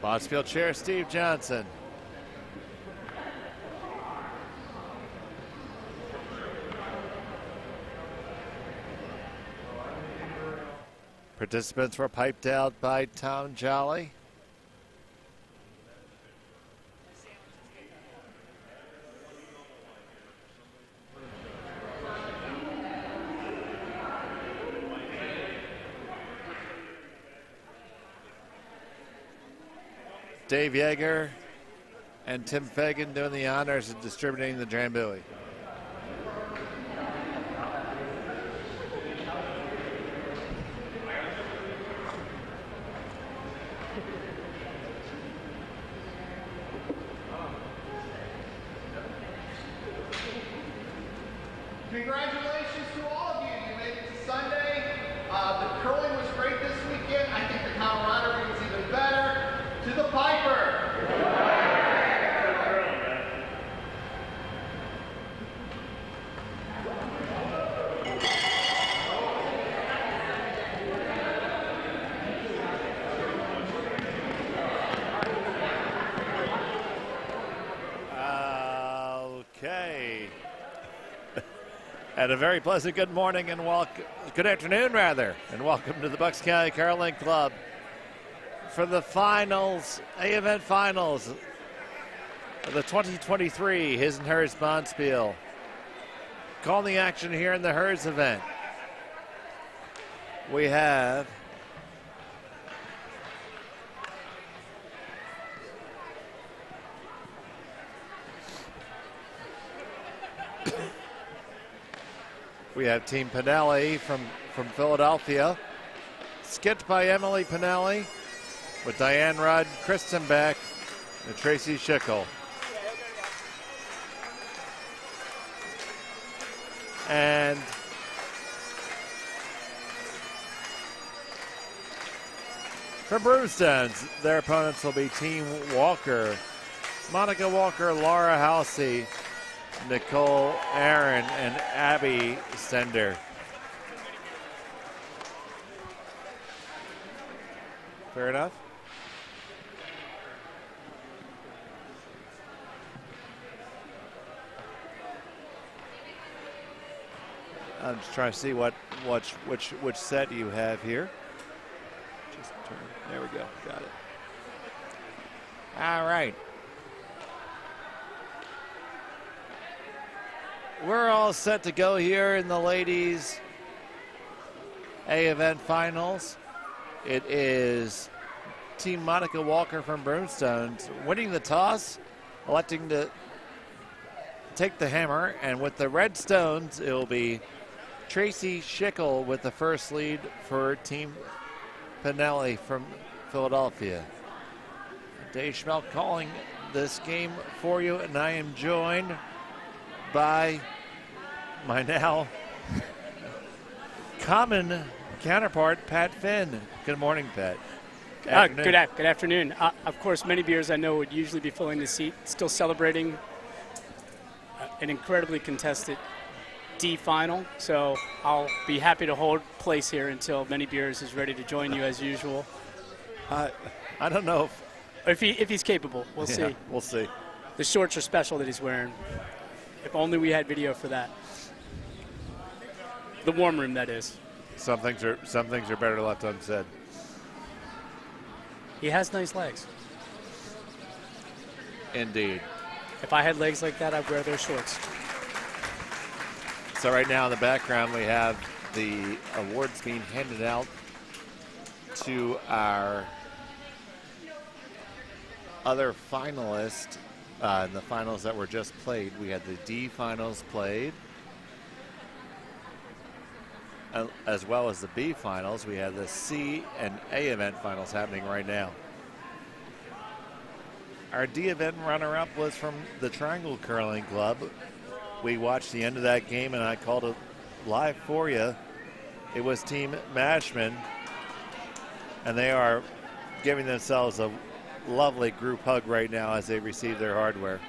Bonspiel chair, Steve Johnson. Participants were piped out by Tom Jolly. Dave Yeager and Tim Fagan doing the honors of distributing the Drambuie. Congratulations to all of you. You made it to Sunday. The curling was great this weekend. I think the camaraderie was even better. To the Piper. Okay. And a very pleasant good morning and good afternoon rather, and welcome to the Bucks County Curling Club for the finals, A-event finals of the 2023 His and Hers Bonspiel. Calling the action here in the Hers event. We have Team Pinelli from Philadelphia, skipped by Emily Pinelli, with Diane Rudd, Kristen Beck, and Tracy Schickel. And for Broomstones, their opponents will be Team Walker, Monica Walker, Laura Halsey, Nicole Aaron, and Abby Sender. Fair enough? I'm just trying to see which set you have here. Just turn. There we go. Got it. All right. We're all set to go here in the ladies' A-event finals. It is Team Monica Walker from Broomstones winning the toss, electing to take the hammer, and with the red stones, it will be Tracy Schickel with the first lead for Team Pinelli from Philadelphia. Dave Schmelk calling this game for you, and I am joined by my now common counterpart, Pat Finn. Good morning, Pat. Good afternoon. Of course, many beers I know would usually be filling the seat, still celebrating an incredibly contested D final. So I'll be happy to hold place here until Many Beers is ready to join you as usual. I don't know if he's capable. We'll see. We'll see. The shorts are special that he's wearing. If only we had video for that. The warm room, that is. Some things are better left unsaid. He has nice legs. Indeed. If I had legs like that, I'd wear those shorts. So right now in the background, we have the awards being handed out to our other finalists in the finals that were just played. We had the D finals played, as well as the B finals. We have the C and A event finals happening right now. Our D event runner-up was from the Triangle Curling Club. We watched the end of that game, and I called it live for you. It was Team Mashman, and they are giving themselves a lovely group hug right now as they receive their hardware.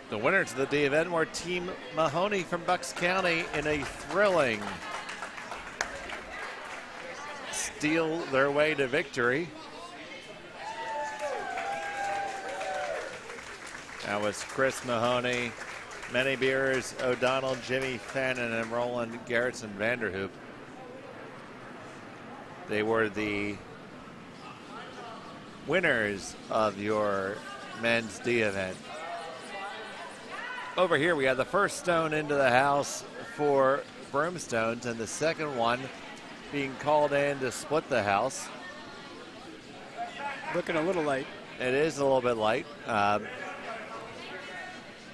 The winners of the D event were Team Mahoney from Bucks County in a thrilling steal their way to victory. That was Chris Mahoney, Manny Beers, O'Donnell, Jimmy Fannin, and Roland Garrettson Vanderhoop. They were the winners of your men's D event. Over here we have the first stone into the house for Broomstones and the second one being called in to split the house. Looking a little light. It is a little bit light.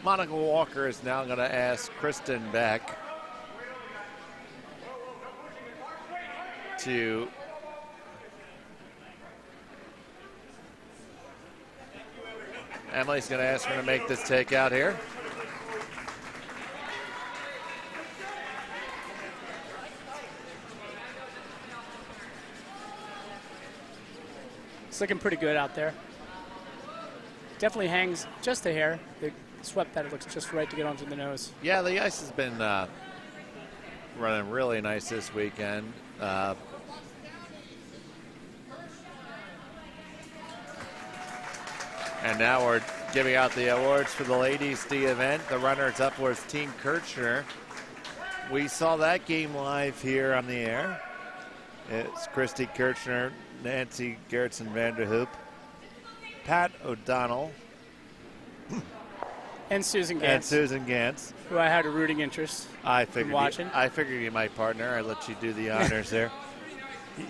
Monica Walker is now going to ask Kristen Beck to Emily's going to ask her to make this takeout here. It's looking pretty good out there. Definitely hangs just a hair. The swept that, it looks just right to get onto the nose. Yeah, the ice has been running really nice this weekend. And now we're giving out the awards for the ladies' D event. The runners-up was Team Kirchner. We saw that game live here on the air. It's Christy Kirchner, Nancy Garrettson Vanderhoop, Pat O'Donnell, and Susan Gantz. And Susan Gantz. Who I had a rooting interest I figured watching. I figured you might partner. I let you do the honors there.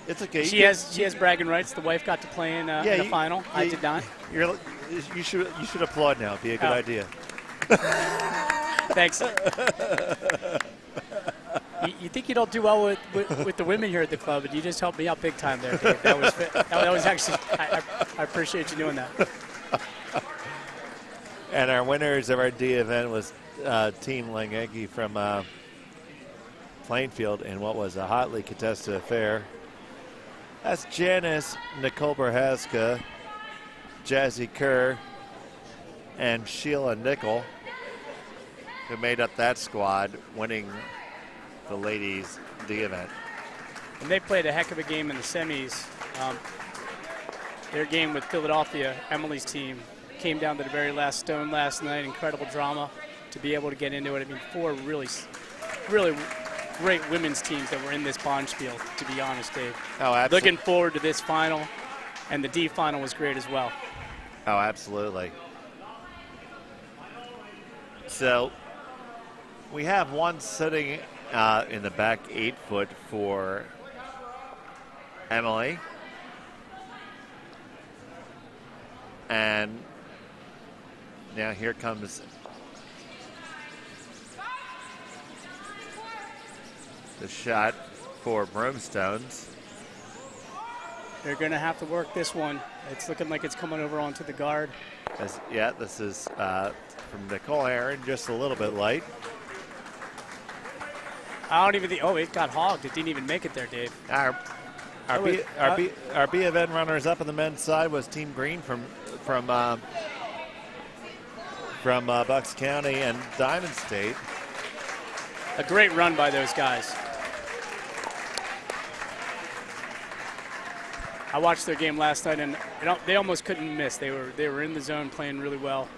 It's okay. She has bragging rights. The wife got to play in the final. I did not. You should applaud now. It'd be a good idea. Thanks. You think you don't do well with the women here at the club, and you just helped me out big time there, Dave. That was actually, I appreciate you doing that. And our winners of our D event was Team Langegi from Plainfield in what was a hotly contested affair. That's Janice, Nicole Berhaska, Jazzy Kerr, and Sheila Nickel, who made up that squad, winning the ladies' D event. And they played a heck of a game in the semis. Their game with Philadelphia, Emily's team, came down to the very last stone last night. Incredible drama to be able to get into it. I mean, 4 really, really great women's teams that were in this Bonspiel, to be honest, Dave. Oh, absolutely. Looking forward to this final, and the D final was great as well. Oh, absolutely. So we have one sitting in the back 8-foot for Emily. And now here comes the shot for Broomstones. They're going to have to work this one. It's looking like it's coming over onto the guard. This is from Nicole Aaron, just a little bit light. I don't even think, it got hogged. It didn't even make it there, Dave. Our B event runners up on the men's side was Team Green from Bucks County and Diamond State. A great run by those guys. I watched their game last night, and they almost couldn't miss. They were in the zone playing really well.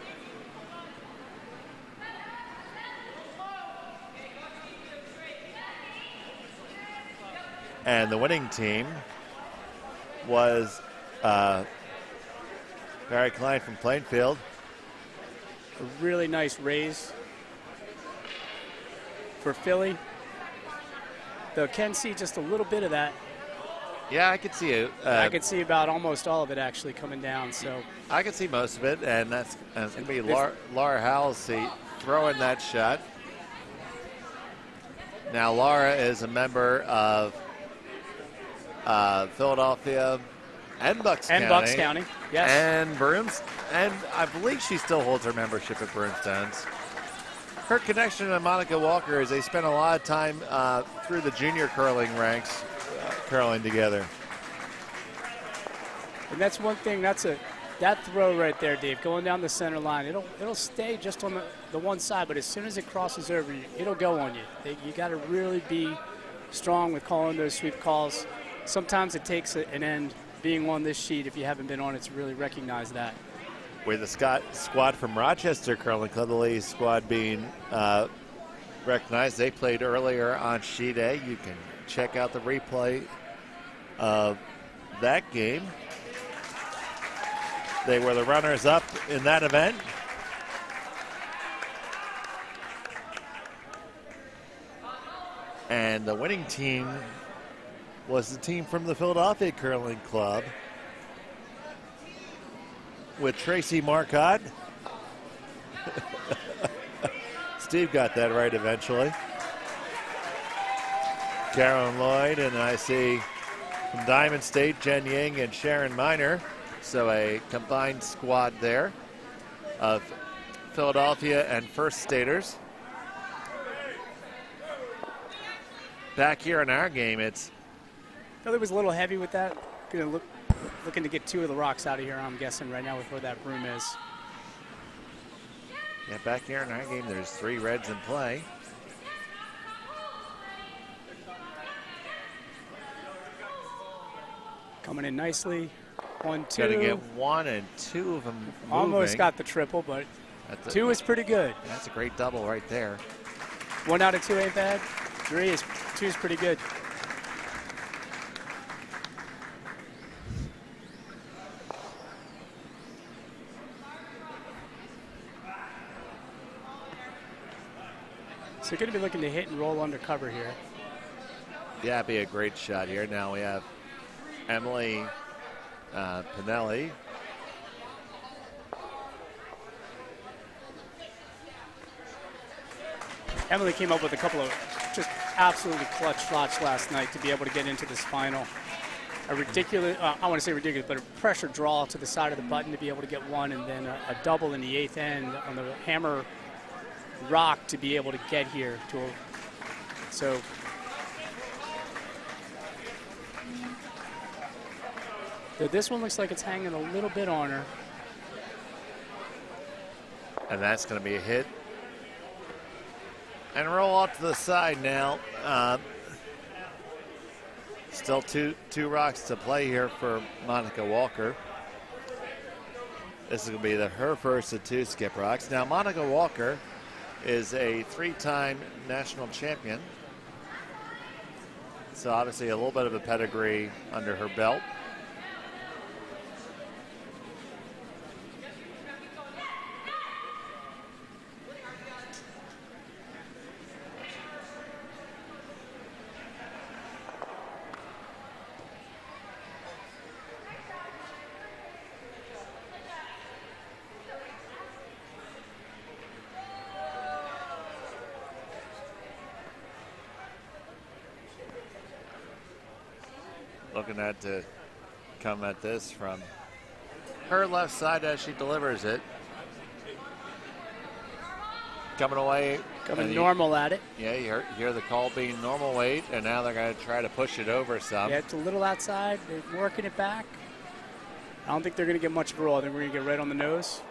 And the winning team was Barry Klein from Plainfield. A really nice raise for Philly. Though can see just a little bit of that. Yeah, I could see it. I could see about almost all of it actually coming down. So I could see most of it, and that's going to be Laura Halsey throwing that shot. Now Laura is a member of Philadelphia and Bucks County. And Bucks County, yes. And I believe she still holds her membership at Broomstones. Her connection to Monica Walker is they spent a lot of time through the junior curling ranks curling together. And that's one thing, that throw right there, Dave, going down the center line, it'll stay just on the one side, but as soon as it crosses over, it'll go on you. You got to really be strong with calling those sweep calls. sometimes it takes an end being on this sheet if you haven't been on it to really recognize that. With the squad from Rochester Curling Club, the ladies squad being recognized. They played earlier on sheet A. You can check out the replay of that game. They were the runners-up in that event. And the winning team was the team from the Philadelphia Curling Club with Tracy Marcotte. Steve got that right eventually. Carolyn Lloyd, and I see from Diamond State, Jen Ying and Sharon Miner. So a combined squad there of Philadelphia and First Staters. Back here in our game, it's... Philly was a little heavy with that. Looking to get 2 of the rocks out of here, I'm guessing, right now with where that broom is. Yeah, back here in our game, there's 3 reds in play. Coming in nicely. 1, 2. Got to get 1 and 2 of them moving. Almost got the triple, but 2 is pretty good. That's a great double right there. 1 out of 2 ain't bad. 2 is pretty good. So you're going to be looking to hit and roll under cover here. Yeah, it'd be a great shot here. Now we have Emily Pinelli. Emily came up with a couple of just absolutely clutch shots last night to be able to get into this final. A ridiculous, I want to say ridiculous, but a pressure draw to the side of the button to be able to get 1, and then a double in the 8th end on the hammer rock to be able to get here to a, so this one looks like it's hanging a little bit on her. And that's going to be a hit. And roll off to the side now. Still two rocks to play here for Monica Walker. This is going to be her first of 2 skip rocks. Now, Monica Walker is a 3-time national champion. So obviously a little bit of a pedigree under her belt. Looking at to come at this from her left side as she delivers it. Coming away. Coming normal at it. Yeah, you hear the call being normal weight, and now they're going to try to push it over some. Yeah, it's a little outside. They're working it back. I don't think they're going to get much of a roll. I think we're going to get right on the nose.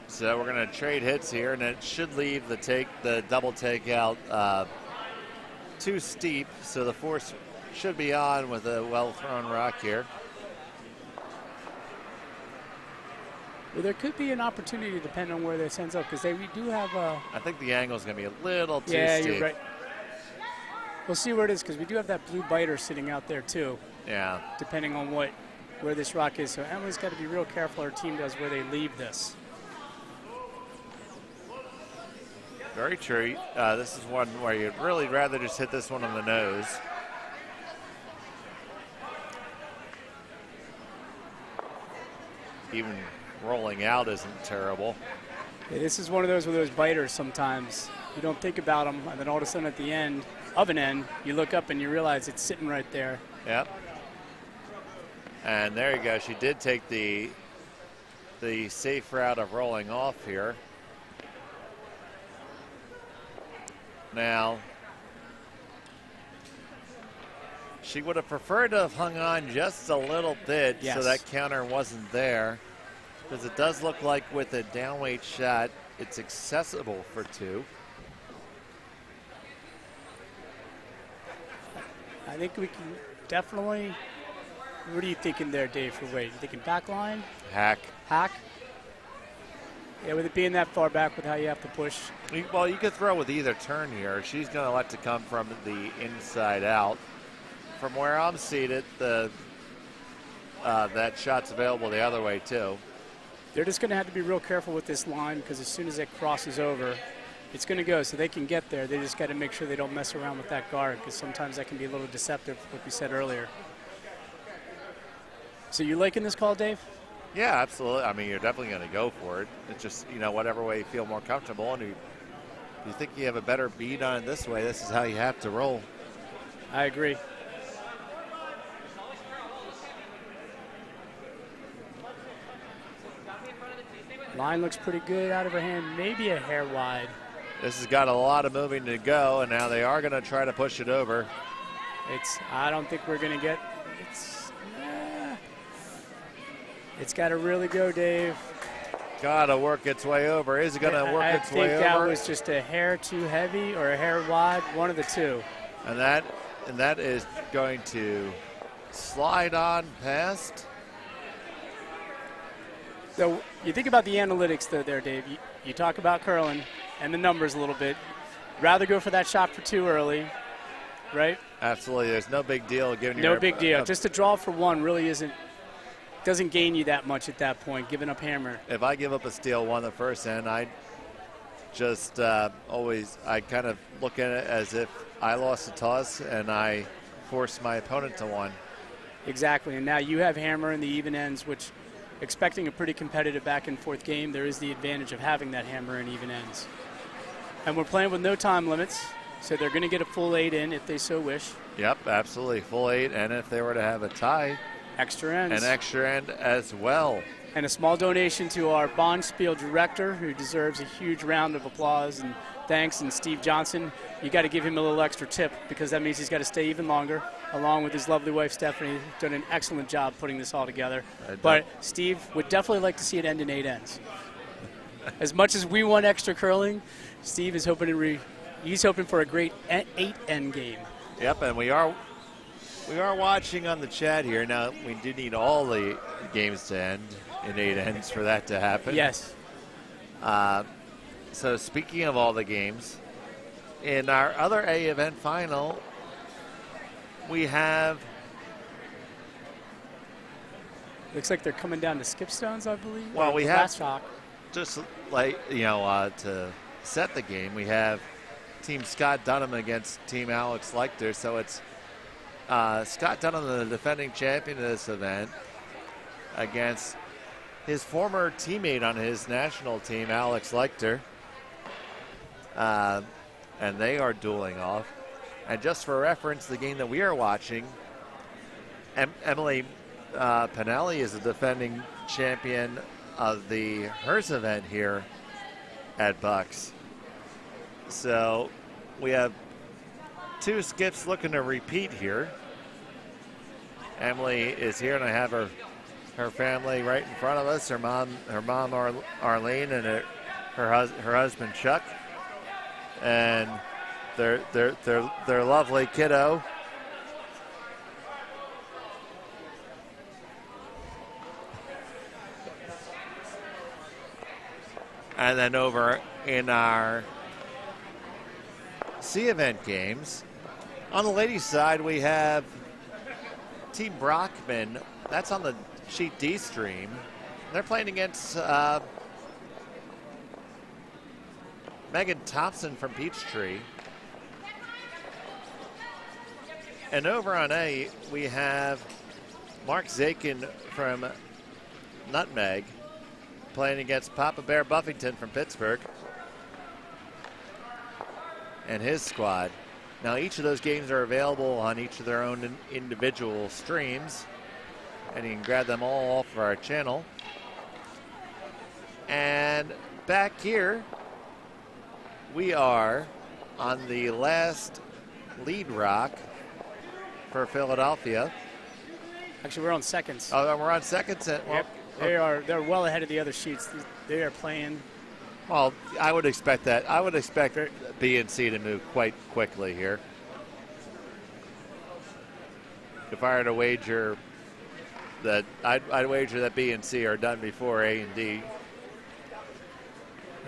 So we're going to trade hits here, and it should leave the double takeout too steep, so the force should be on with a well-thrown rock here. Well, there could be an opportunity depending on where this ends up, because we do have a... I think the angle is going to be a little too steep. Yeah, you're right. We'll see where it is, because we do have that blue biter sitting out there, too. Yeah. Depending on where this rock is. So Emily's got to be real careful, her team does, where they leave this. Very true. This is one where you'd really rather just hit this one on the nose. Even rolling out isn't terrible. Yeah, this is one of those biters sometimes. You don't think about them, and then all of a sudden at the end of an end, you look up and you realize it's sitting right there. Yep. And there you go. She did take the safe route of rolling off here. Now, she would have preferred to have hung on just a little bit, yes, so that counter wasn't there. Because it does look like with a downweight shot, it's accessible for 2. I think we can definitely. What are you thinking there, Dave, for weight? You thinking back line? Hack. Hack? Yeah, with it being that far back with how you have to push. Well, you could throw with either turn here. She's going to like to come from the inside out. From where I'm seated, that shot's available the other way, too. They're just going to have to be real careful with this line because as soon as it crosses over, it's going to go. So they can get there. They just got to make sure they don't mess around with that guard because sometimes that can be a little deceptive, like we said earlier. So you liking this call, Dave? Yeah, absolutely. I mean, you're definitely going to go for it. It's just, whatever way you feel more comfortable. And you think you have a better beat on it this way, this is how you have to roll. I agree. Line looks pretty good out of her hand, maybe a hair wide. This has got a lot of moving to go, and now they are going to try to push it over. I don't think we're going to get, it's got to really go, Dave. Got to work its way over. Is it going to work its way over? I think that was just a hair too heavy or a hair wide, one of the two. And that is going to slide on past. So you think about the analytics there, Dave. You talk about curling and the numbers a little bit. Rather go for that shot for two early, right? Absolutely. There's no big deal giving you. No big deal. Just a draw for one really doesn't gain you that much at that point, giving up hammer. If I give up a steal one the first end, I just I kind of look at it as if I lost a toss and I forced my opponent to one. Exactly. And now you have hammer in the even ends, which expecting a pretty competitive back and forth game, there is the advantage of having that hammer in even ends. And we're playing with no time limits, so they're going to get a full 8 in if they so wish. Yep, absolutely. Full 8, and if they were to have a tie, extra ends. An extra end as well. And a small donation to our Bonspiel director, who deserves a huge round of applause and thanks, and Steve Johnson. You got to give him a little extra tip because that means he's got to stay even longer, along with his lovely wife, Stephanie. Done an excellent job putting this all together. But Steve would definitely like to see it end in 8 ends. As much as we want extra curling, Steve is hoping he's hoping for a great 8-end game. Yep, and we are watching on the chat here. Now, we do need all the games to end in 8 ends for that to happen. Yes. So speaking of all the games, in our other A event final, we have... Looks like they're coming down to skipstones, I believe. Well, we have... Shock. Just like, to set the game, we have Team Scott Dunham against Team Alex Lechter. So it's Scott Dunham, the defending champion of this event, against his former teammate on his national team, Alex Lechter. And they are dueling off. And just for reference, the game that we are watching, Emily Pinelli is the defending champion of the HERS event here at Bucks. So we have two skips looking to repeat here. Emily is here, and I have her family right in front of us. Her mom Arlene, and her husband Chuck, and their lovely kiddo. And then over in our C event games, on the ladies' side, we have Team Brockman. That's on the Sheet D stream. They're playing against Megan Thompson from Peachtree. And over on A, we have Mark Zakin from Nutmeg playing against Papa Bear Buffington from Pittsburgh and his squad. Now, each of those games are available on each of their own individual streams, and you can grab them all off of our channel. And back here, we are on the last lead rock for Philadelphia. Actually, we're on seconds. Oh, we're on seconds. Yep. They're well ahead of the other sheets. They are playing. Well, I would expect that. I would expect B and C to move quite quickly here. if I were to wager that, I'd wager that B and C are done before A and D.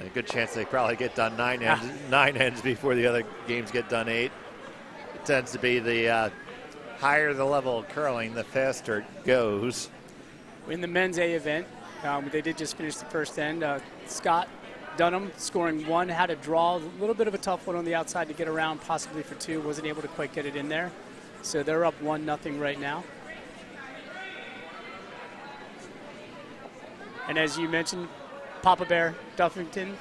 A good chance they probably get done 9 ends before the other games get done 8. It tends to be the higher the level of curling, the faster it goes. In the men's A event, they did just finish the first end. Scott Dunham scoring 1, had a draw, a little bit of a tough one on the outside to get around, possibly for 2, wasn't able to quite get it in there. So they're up 1-0 right now. And as you mentioned, Papa Bear Puffington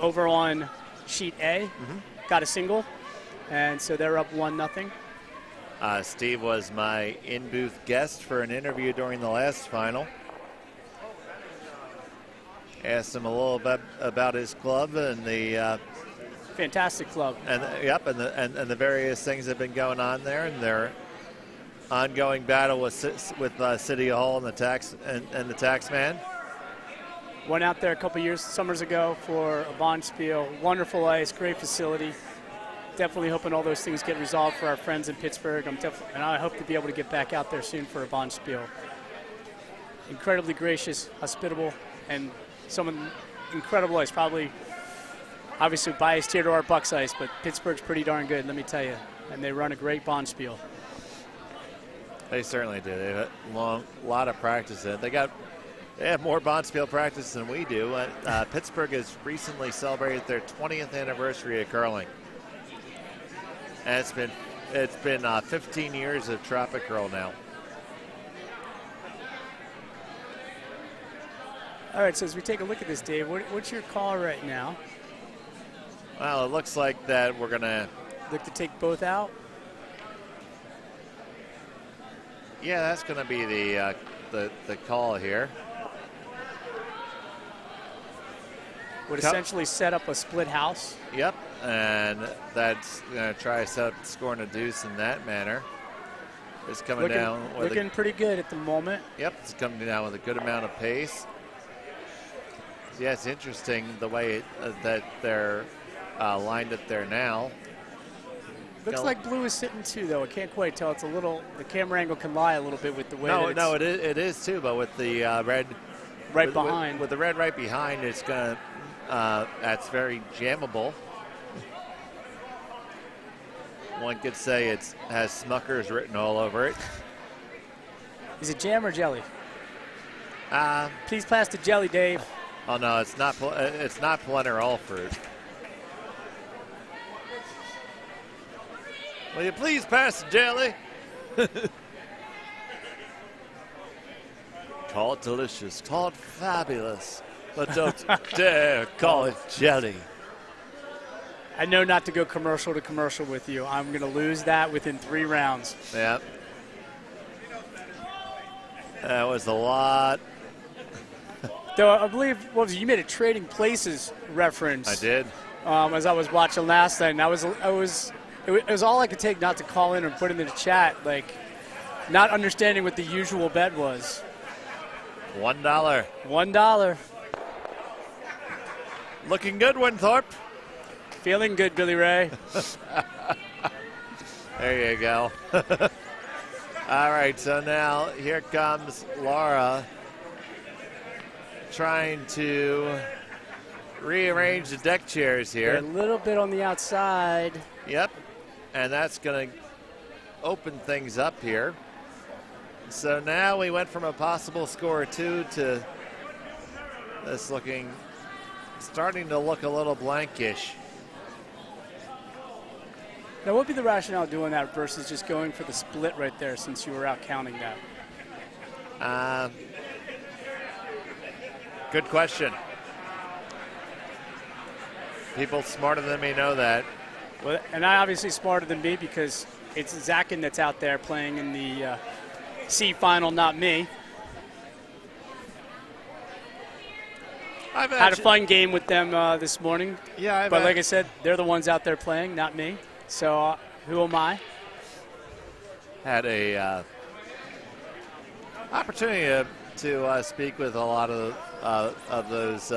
over on sheet A, got a single, and so they're up 1-0. Steve was my in-booth guest for an interview during the last final. Asked him a little bit about his club and the fantastic club, and the various things that have been going on there, and their ongoing battle with City Hall and the tax man. Went out there a couple summers ago for a Bonspiel. Wonderful ice, great facility. Definitely hoping all those things get resolved for our friends in Pittsburgh. And I hope to be able to get back out there soon for a Bonspiel. Incredibly gracious, hospitable, and some incredible ice. Probably, obviously biased here to our Bucks ice, but Pittsburgh's pretty darn good, let me tell you. And they run a great Bonspiel. They certainly do. They have a lot of practice in it. They have more Bonspiel practice than we do. Pittsburgh has recently celebrated their 20th anniversary of curling. And it's been 15 years of Tropic Curl now. All right, so as we take a look at this, Dave, what's your call right now? Well, it looks like that we're going to look to take both out. Yeah, that's going to be the call here. Would essentially set up a split house. Yep, and that's going to try to set up scoring a deuce in that manner. It's coming down. Looking pretty good at the moment. Yep, it's coming down with a good amount of pace. Yeah, it's interesting the way that they're lined up there now. Looks like blue is sitting too, though. I can't quite tell. It's a little, the camera angle can lie a little bit with the way. No, it is too. But with the red right behind, with the red right behind, it's gonna. That's very jammable. One could say it has Smuckers written all over it. Is it jam or jelly? Please pass the jelly, Dave. Oh no, it's not. It's not Plenner all fruit. Will you please pass the jelly? Call it delicious, call it fabulous, but don't dare call it jelly. I know not to go commercial to commercial with you. I'm going to lose that within 3 rounds. Yeah. That was a lot. Though I believe, you made a Trading Places reference. I did. As I was watching last night, and it was all I could take not to call in and put it in the chat, like not understanding what the usual bet was. $1. $1. Looking good, Winthorpe. Feeling good, Billy Ray. There you go. All right, so now here comes Laura trying to rearrange the deck chairs here. They're a little bit on the outside. Yep, and that's going to open things up here. So now we went from a possible score of 2 to this starting to look a little blankish. Now, what would be the rationale doing that versus just going for the split right there since you were out counting that? Good question. People smarter than me know that. Well, and I obviously smarter than me because it's Zachin that's out there playing in the C final, not me. I've had a fun game with them this morning. Yeah, but like I said, they're the ones out there playing, not me. So who am I? Had a opportunity to speak with a lot of those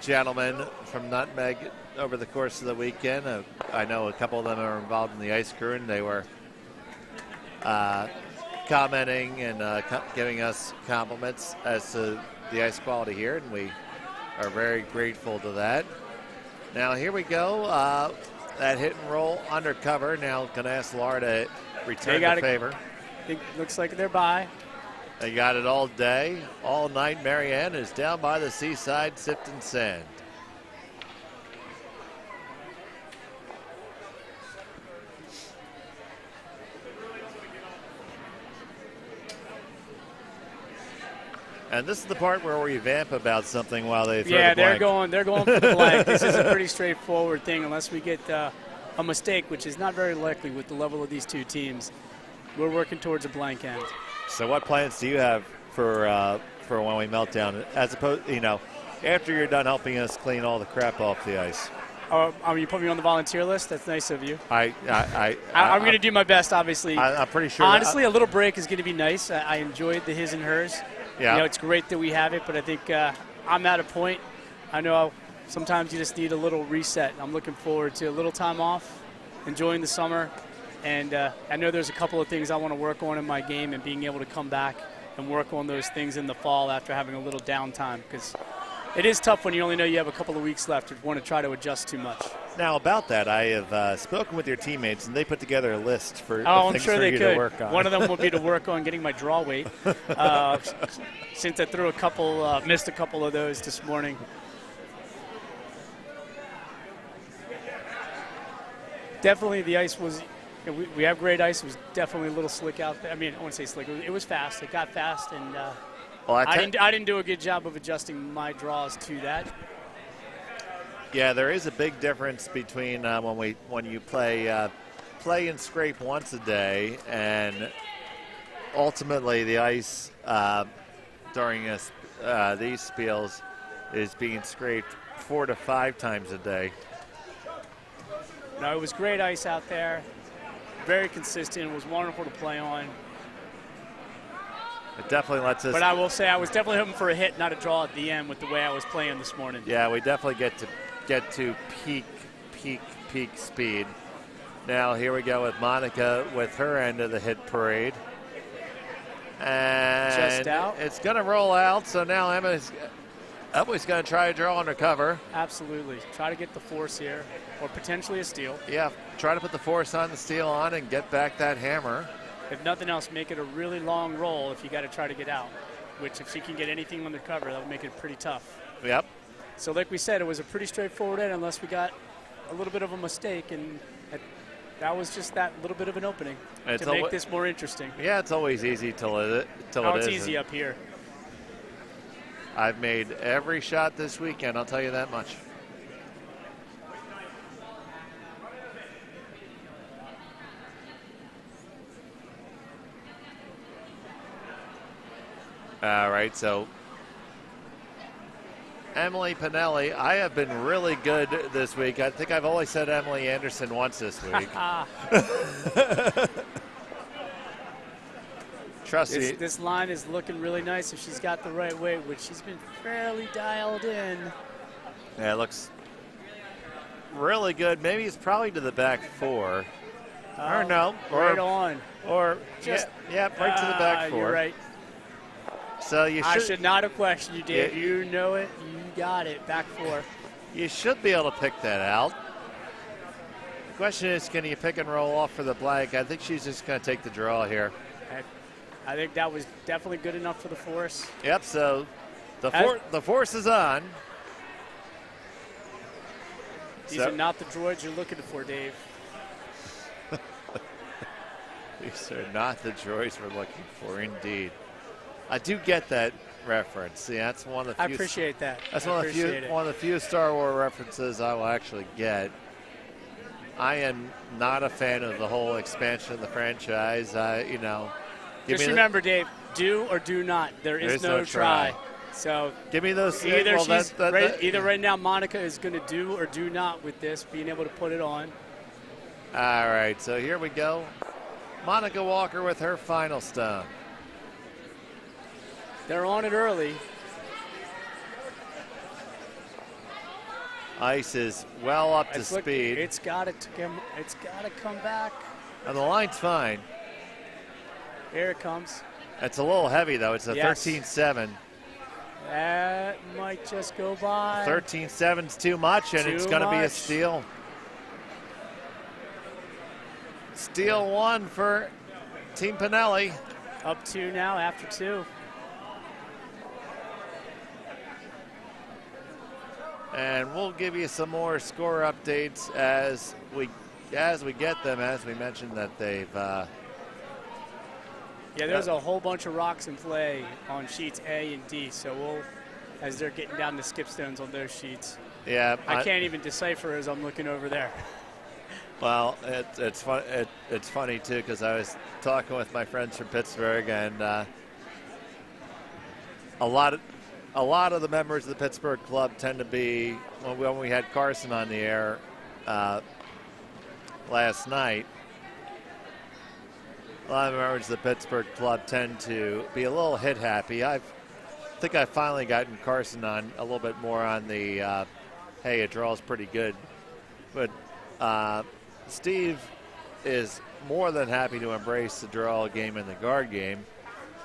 gentlemen from Nutmeg over the course of the weekend. I know a couple of them are involved in the ice crew, and they were commenting and giving us compliments as to the ice quality here, and we are very grateful to that. Now here we go. That hit and roll undercover. Now going to ask Laura to return the favor. It looks like they're by. They got it all day, all night. Marianne is down by the seaside sifting sand. And this is the part where we vamp about something while they throw the blank. They're going for the blank. This is a pretty straightforward thing unless we get a mistake, which is not very likely with the level of these two teams. We're working towards a blank end. So what plans do you have for when we melt down, as opposed, after you're done helping us clean all the crap off the ice? Oh, you put me on the volunteer list? That's nice of you. I'm going to do my best, obviously. I'm pretty sure. Honestly, a little break is going to be nice. I enjoyed the his and hers. Yeah. It's great that we have it, but I think I'm at a point. I know sometimes you just need a little reset. I'm looking forward to a little time off, enjoying the summer, and I know there's a couple of things I want to work on in my game, and being able to come back and work on those things in the fall after having a little downtime, because it is tough when you only know you have a couple of weeks left to want to try to adjust too much. Now, about that, I have spoken with your teammates, and they put together a list for I'm things sure for they you could. to work on. One of them will be to work on getting my draw weight, since I threw missed a couple of those this morning. Definitely the ice was, we have great ice. It was definitely a little slick out there. I mean, I wouldn't say slick. It was fast. It got fast, and I didn't do a good job of adjusting my draws to that. Yeah, there is a big difference between when you play and scrape once a day, and ultimately the ice during these spiels is being scraped 4 to 5 times a day. No, it was great ice out there. Very consistent. It was wonderful to play on. It definitely lets us. But I will say I was definitely hoping for a hit, not a draw at the end with the way I was playing this morning. Yeah, we definitely get to peak speed. Now here we go with Monica with her end of the hit parade. And just out. It's going to roll out, so now Emily's going to try to draw undercover. Absolutely. Try to get the force here, or potentially a steal. Yeah, try to put the force on, the steal on, and get back that hammer. If nothing else, make it a really long roll if you got to try to get out, which if she can get anything undercover, that would make it pretty tough. Yep. So like we said, it was a pretty straightforward end unless we got a little bit of a mistake, and that was just that little bit of an opening to make this more interesting. Yeah, it's always easy till it it's isn't. easy up here. I've made every shot this weekend, I'll tell you that much. All right, so Emily Pinelli, I have been really good this week. I think I've only said Emily Anderson once this week. Trust me. This line is looking really nice if she's got the right weight, which she's been fairly dialed in. Yeah, it looks really good. Maybe it's probably to the back 4. Or no. Right on. Or just right to the back 4. You're right. So I should not have questioned you, Dave. Yeah, you know it. You got it. Back 4. You should be able to pick that out. The question is, can you pick and roll off for the blank? I think she's just going to take the draw here. I think that was definitely good enough for the force. Yep, so the force is on. These are not the droids you're looking for, Dave. These are not the droids we're looking for, indeed. I do get that reference. See, that's one of the few. I appreciate that. That's one of the few Star Wars references I will actually get. I am not a fan of the whole expansion of the franchise. Just remember, Dave, do or do not. There is no try. So give me those. Either right now Monica is going to do or do not with this, being able to put it on. All right, so here we go. Monica Walker with her final stone. They're on it early. Ice is well up to speed. It's got to come back. And the line's fine. Here it comes. It's a little heavy, though. It's a Yes. 13-7. That might just go by. 13-7's too much, and it's going to be a steal. Steal one for Team Pinelli. Up 2 now after 2. And we'll give you some more score updates as we get them. As we mentioned that they've. Yeah, there's a whole bunch of rocks in play on sheets A and D. So as they're getting down the skip stones on those sheets. Yeah, I can't even decipher as I'm looking over there. Well, it's fun. It's funny too because I was talking with my friends from Pittsburgh, and a lot of the members of the Pittsburgh club tend to be when we had Carson on the air last night. A lot of members of the Pittsburgh club tend to be a little hit happy. I think I've finally gotten Carson on a little bit more on the hey, a draw is pretty good, but. Steve is more than happy to embrace the draw game and the guard game.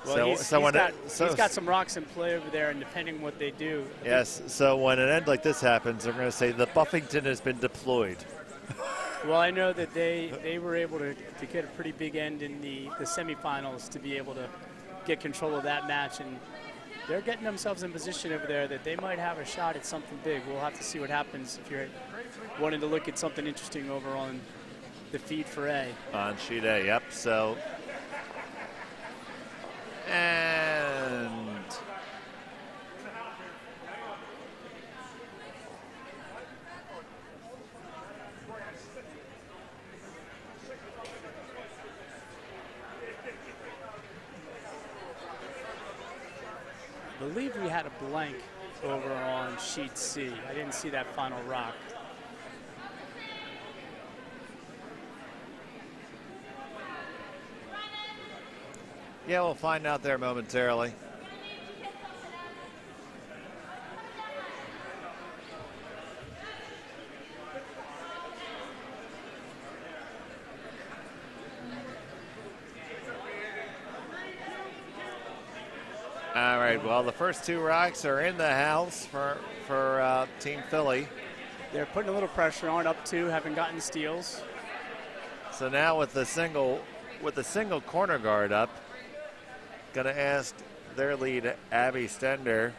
Well, he's got some rocks in play over there, and depending on what they do. Yes, so when an end like this happens, they're going to say the Buffington has been deployed. Well, I know that they were able to get a pretty big end in the semifinals to be able to get control of that match, and they're getting themselves in position over there that they might have a shot at something big. We'll have to see what happens if you're wanting to look at something interesting over on the feed for A. On sheet A, yep. So, and I believe we had a blank over on sheet C. I didn't see that final rock. yeah, we'll find out there momentarily. All right, well, the first 2 rocks are in the house for Team Philly. They're putting a little pressure on, up 2, haven't gotten steals. So now with the single corner guard up, going to ask their lead, Abby Stender,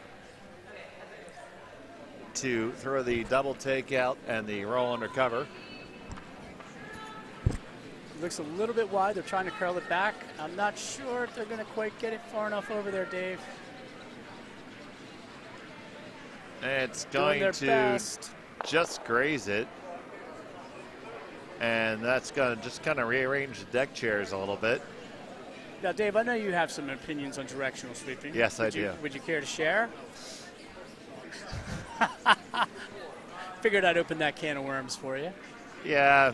to throw the double takeout and the roll under cover. Looks a little bit wide. They're trying to curl it back. I'm not sure if they're going to quite get it far enough over there, Dave. It's going to just graze it. And that's going to just kind of rearrange the deck chairs a little bit. Now, Dave, I know you have some opinions on directional sweeping. Yes, I do. Would you care to share? Figured I'd open that can of worms for you. Yeah,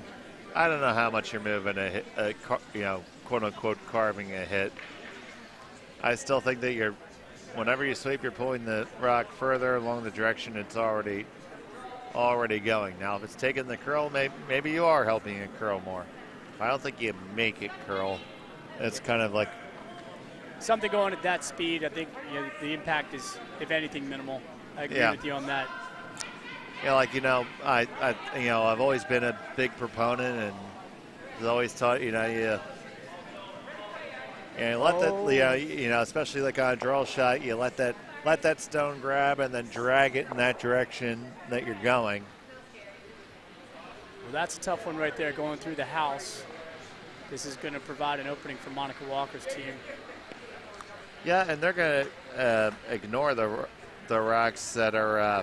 I don't know how much you're moving quote unquote carving a hit. I still think that whenever you sweep, you're pulling the rock further along the direction it's already going. Now, if it's taking the curl, maybe you are helping it curl more. I don't think you make it curl. It's kind of like something going at that speed. I think the impact is, if anything, minimal. I agree with you on that. Yeah, I've always been a big proponent, and was always taught especially like on a draw shot, you let that stone grab and then drag it in that direction that you're going. Well, that's a tough one right there, going through the house. This is going to provide an opening for Monica Walker's team. Yeah, and they're going to ignore the rocks that are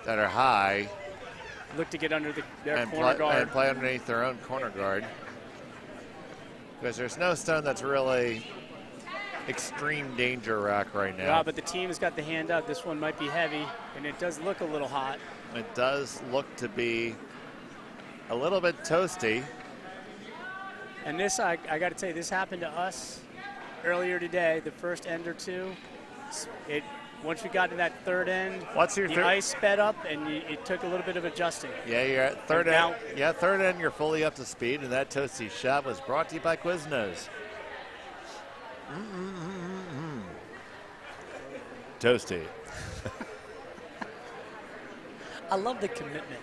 high. Look to get under their corner guard. And play underneath their own corner guard. Because there's no stone that's really extreme danger rock right now. Yeah, but the team has got the hand up. This one might be heavy, and it does look a little hot. It does look to be a little bit toasty. And this, I got to tell you, this happened to us earlier today. The first end or two, once we got to that third end, What's your the ice sped up, and it took a little bit of adjusting. Yeah, you're at third And end. now- Yeah, third end, you're fully up to speed, and that toasty shot was brought to you by Quiznos. Toasty. I love the commitment.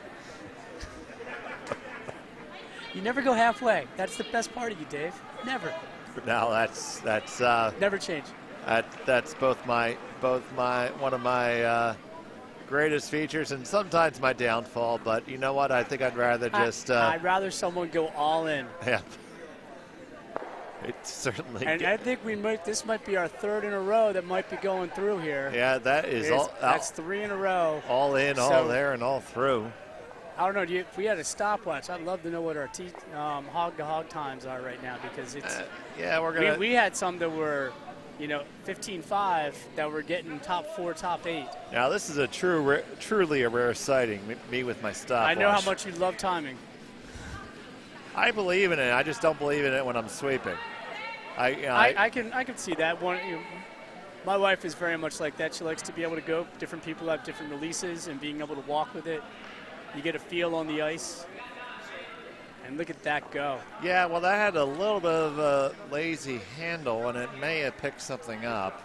You never go halfway. That's the best part of you, Dave. Never. Now that's Never change. that's one of my greatest features, and sometimes my downfall. But you know what? I think I'd rather just. I'd rather someone go all in. Yeah. It certainly. And I think this might be our third in a row that might be going through here. Yeah, that is all. That's 3 in a row. All in, all So- there, and all through. I don't know. If we had a stopwatch, I'd love to know what our hog-to-hog times are right now, because it's. Yeah, we're gonna. We had some that were, 15.5 that were getting top 4, top 8. Now this is a truly a rare sighting. Me with my stopwatch. I know how much you love timing. I believe in it. I just don't believe in it when I'm sweeping. I can see that. My wife is very much like that. She likes to be able to go. Different people have different releases, and being able to walk with it. You get a feel on the ice. And look at that go. Yeah, well, that had a little bit of a lazy handle, and it may have picked something up.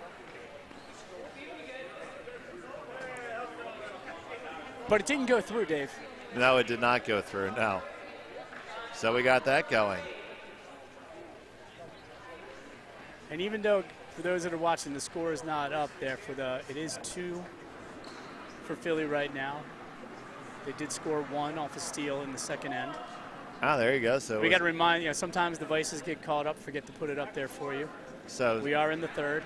But it didn't go through, Dave. No, it did not go through, no. So we got that going. And even though, for those that are watching, the score is not up there it is 2 for Philly right now. They did score 1 off a steal in the second end. Ah, there you go. So we got to remind, sometimes devices get caught up, forget to put it up there for you. So we are in the third.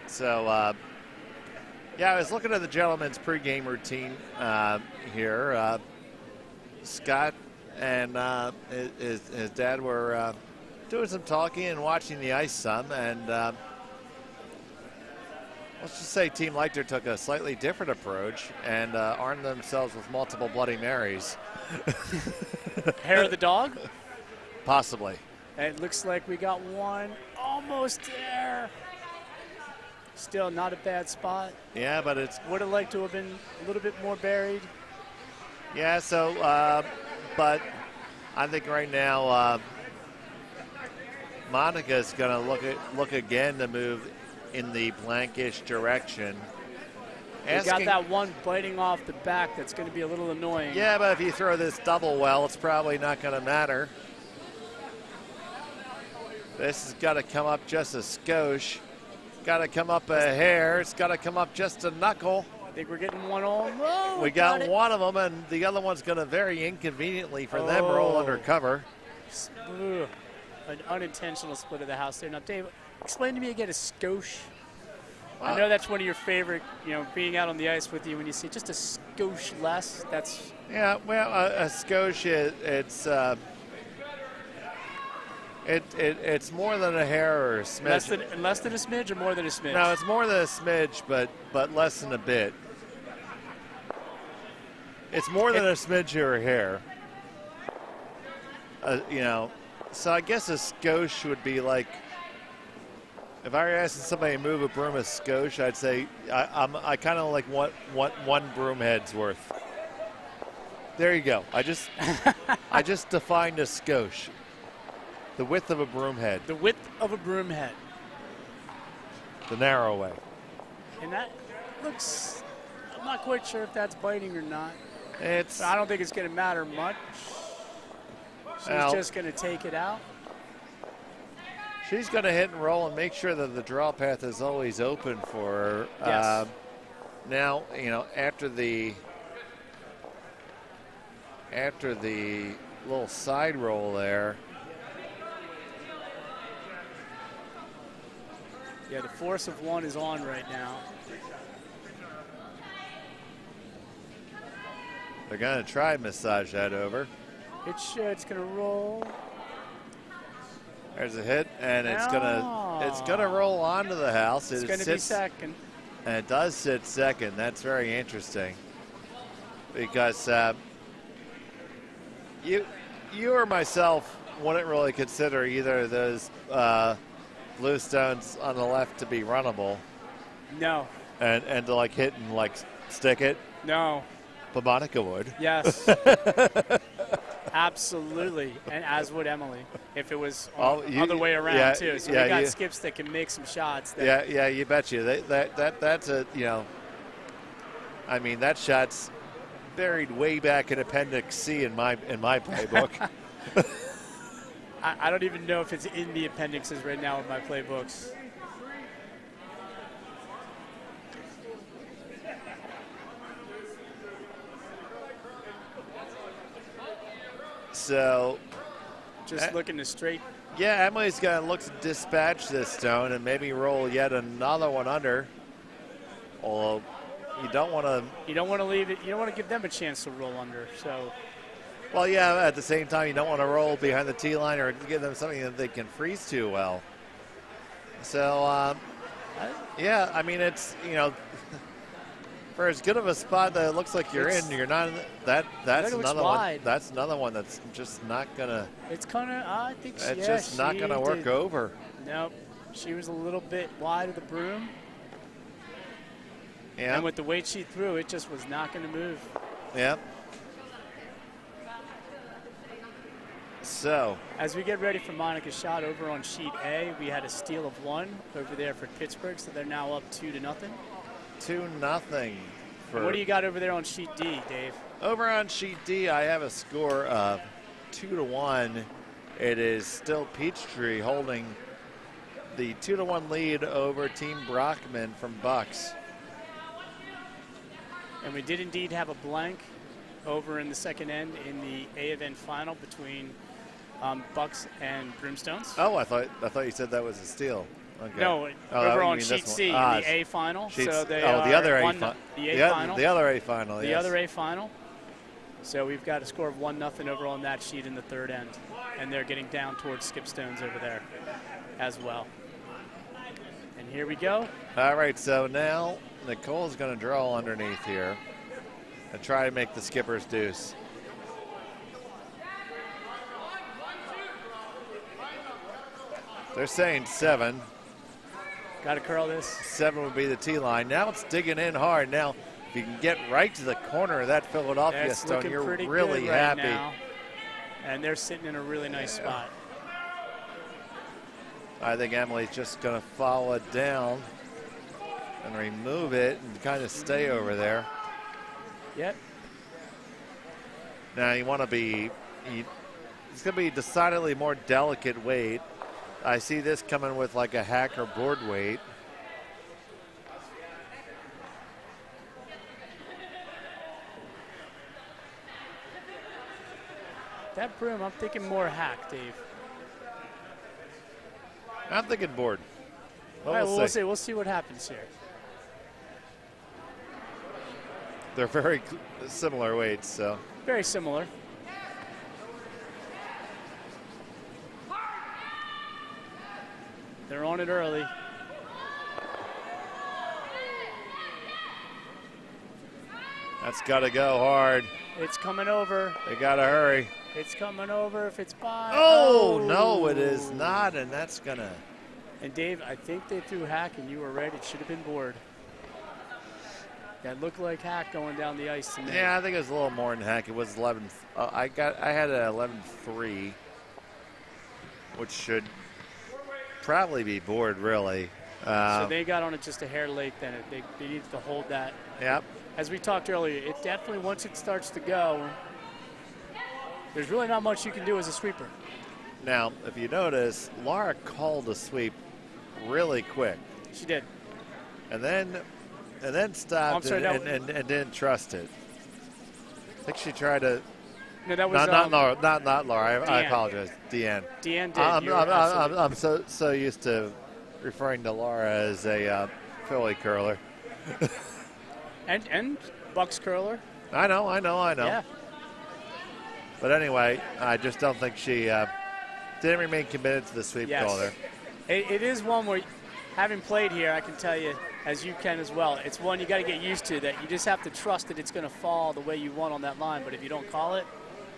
So, yeah, I was looking at the gentleman's pregame routine here. Scott and his dad were doing some talking and watching the ice some, and let's just say Team Leichter took a slightly different approach and armed themselves with multiple Bloody Marys. Hair of the dog? Possibly. It looks like we got one almost there. Still not a bad spot. Yeah, but it's... Would have liked to have been a little bit more buried. Yeah, so, but I think right now Monica's going to look again to move in the blankish direction. We got that one biting off the back that's going to be a little annoying. Yeah, but if you throw this double well, it's probably not going to matter. This has got to come up just a skosh. Got to come up a hair. It's got to come up just a knuckle. I think we're getting one on. Oh, we got one of them, and the other one's going to very inconveniently for them roll under cover. Ugh. An unintentional split of the house there. Now, Dave, explain to me again a skosh. I know that's one of your favorite, being out on the ice with you when you see just a skosh less. That's yeah. Well, a skosh it's more than a hair or a smidge. Less than a smidge or more than a smidge? No, it's more than a smidge, but less than a bit. It's more than a smidge or a hair. So I guess a skosh would be like, if I were asking somebody to move a broom a skosh, I'd say I kind of like one broom head's worth. There you go. I just defined a skosh. The width of a broom head. The width of a broom head. The narrow way. And that looks, I'm not quite sure if that's biting or not. I don't think it's going to matter much. She's just going to take it out. She's going to hit and roll and make sure that the draw path is always open for her. Yes. Now, after the little side roll there. Yeah, the force of one is on right now. They're going to try and massage that over. It should. It's going to roll. There's a hit, and it's gonna roll onto the house. It's going to be second. And it does sit second. That's very interesting because you or myself wouldn't really consider either of those blue stones on the left to be runnable. No. and to like hit and like stick it. No. But Monica would. Yes. Absolutely, and as would Emily, if it was other way around too. So we got skips that can make some shots. Yeah, you bet you. That's a, I mean, that shot's buried way back in Appendix C in my playbook. I don't even know if it's in the appendixes right now in my playbooks. So, just looking to straight. Yeah, Emily's going to look to dispatch this stone and maybe roll yet another one under. Although you don't want to. You don't want to leave it. You don't want to give them a chance to roll under. So. Well, yeah. At the same time, you don't want to roll behind the tee line or give them something that they can freeze too well. So, yeah. I mean, it's for as good of a spot that it looks like you're in, you're not. That's another one. That's another one that's just not gonna. It's kind of. I think. It's just not gonna work over. Nope. She was a little bit wide of the broom. Yeah. And with the weight she threw, it just was not going to move. Yep. So. As we get ready for Monica's shot over on sheet A, we had a steal of 1 over there for Pittsburgh, so they're now up 2-0. 2-0. What do you got over there on sheet D, Dave? Over on sheet D, I have a score of 2-1. It is still Peachtree holding the 2-1 lead over Team Brockman from Bucks. And we did indeed have a blank over in the second end in the A event final between Bucks and Broomstones. Oh, I thought you said that was a steal. Okay. No, over on sheet C in the A final. So they are the other A final. The other A final. The other A final. So we've got a score of 1-0 over on that sheet in the third end, and they're getting down towards Skipstones over there as well. And here we go. All right, so now Nicole's going to draw underneath here and try to make the skipper's deuce. They're saying 7. Got to curl this. 7 would be the tee line. Now it's digging in hard. Now, if you can get right to the corner of that Philadelphia stone, you're really happy. Now. And they're sitting in a really nice spot. I think Emily's just going to follow it down and remove it and kind of stay over there. Yep. Now you want to be, it's going to be decidedly more delicate weight. I see this coming with like a hack or board weight. That broom, I'm thinking more hack, Dave. I'm thinking board. Well, all right, we'll see. We'll see what happens here. They're very similar weights, so. Very similar. They're on it early. That's got to go hard. It's coming over. They got to hurry. It's coming over if it's by. Oh, no, it is not, and that's going to. And, Dave, I think they threw hack, and you were right. It should have been board. That looked like hack going down the ice to me. Yeah, I think it was a little more than hack. It was 11. I had an 11-3, which should probably be board, really. So they got on it just a hair late then. They needed to hold that. Yep. As we talked earlier, it definitely, once it starts to go, there's really not much you can do as a sweeper. Now, if you notice, Laura called a sweep really quick. She did. And then stopped and didn't trust it. I think she tried to. No, that was not Laura. Not Laura. I apologize, Deanne. Deanne did. I'm so used to referring to Laura as a Philly curler. and Bucks curler. I know. Yeah. But anyway, I just don't think she didn't remain committed to the sweep call there. It is one where, having played here, I can tell you, as you can as well, it's one you got to get used to, that you just have to trust that it's going to fall the way you want on that line. But if you don't call it,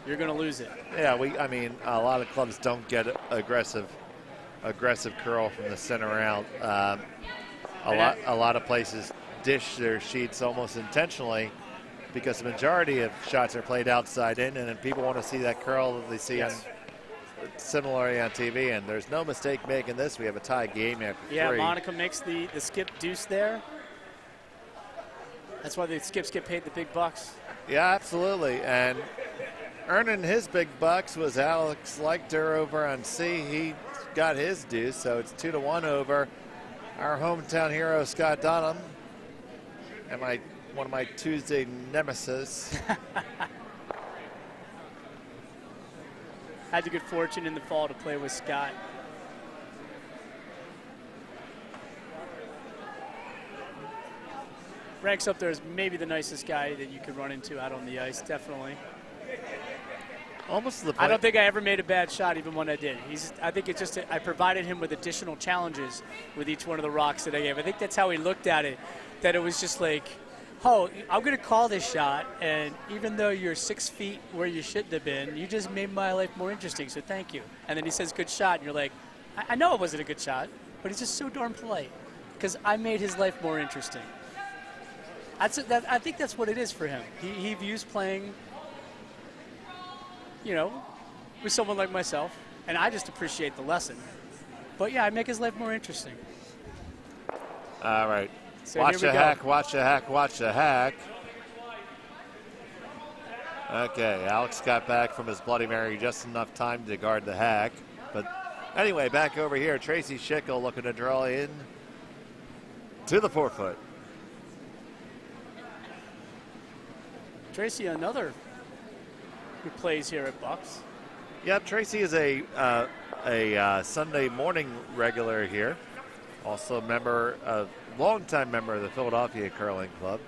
you're going to lose it. Yeah, I mean, a lot of clubs don't get aggressive curl from the center out. A lot of places dish their sheets almost intentionally because the majority of shots are played outside in, and then people want to see that curl that they see similarly on TV. And there's no mistake making this. We have a tie game after 3. Yeah, Monica makes the skip deuce there. That's why the skips get paid the big bucks. Yeah, absolutely. And earning his big bucks was Alex Leichter over on C. He got his deuce, so it's 2-1 over our hometown hero, Scott Dunham, and one of my Tuesday nemesis. Had the good fortune in the fall to play with Scott. Ranks up there as maybe the nicest guy that you could run into out on the ice, definitely. Almost to the point. I don't think I ever made a bad shot, even when I did. I think it's just I provided him with additional challenges with each one of the rocks that I gave. I think that's how he looked at it, that it was just like, oh, I'm going to call this shot, and even though you're 6 feet where you shouldn't have been, you just made my life more interesting, so thank you. And then he says, good shot, and you're like, I know it wasn't a good shot, but he's just so darn polite because I made his life more interesting. I think that's what it is for him. He views playing, with someone like myself, and I just appreciate the lesson. But yeah, I make his life more interesting. All right. So watch here the we go. hack, watch the hack, watch the hack. Okay, Alex got back from his Bloody Mary just enough time to guard the hack. But anyway, back over here, Tracy Schickel looking to draw in to the 4-foot. Tracy, another who plays here at Bucks. Yep, Tracy is a Sunday morning regular here. Also a longtime member of the Philadelphia Curling Club.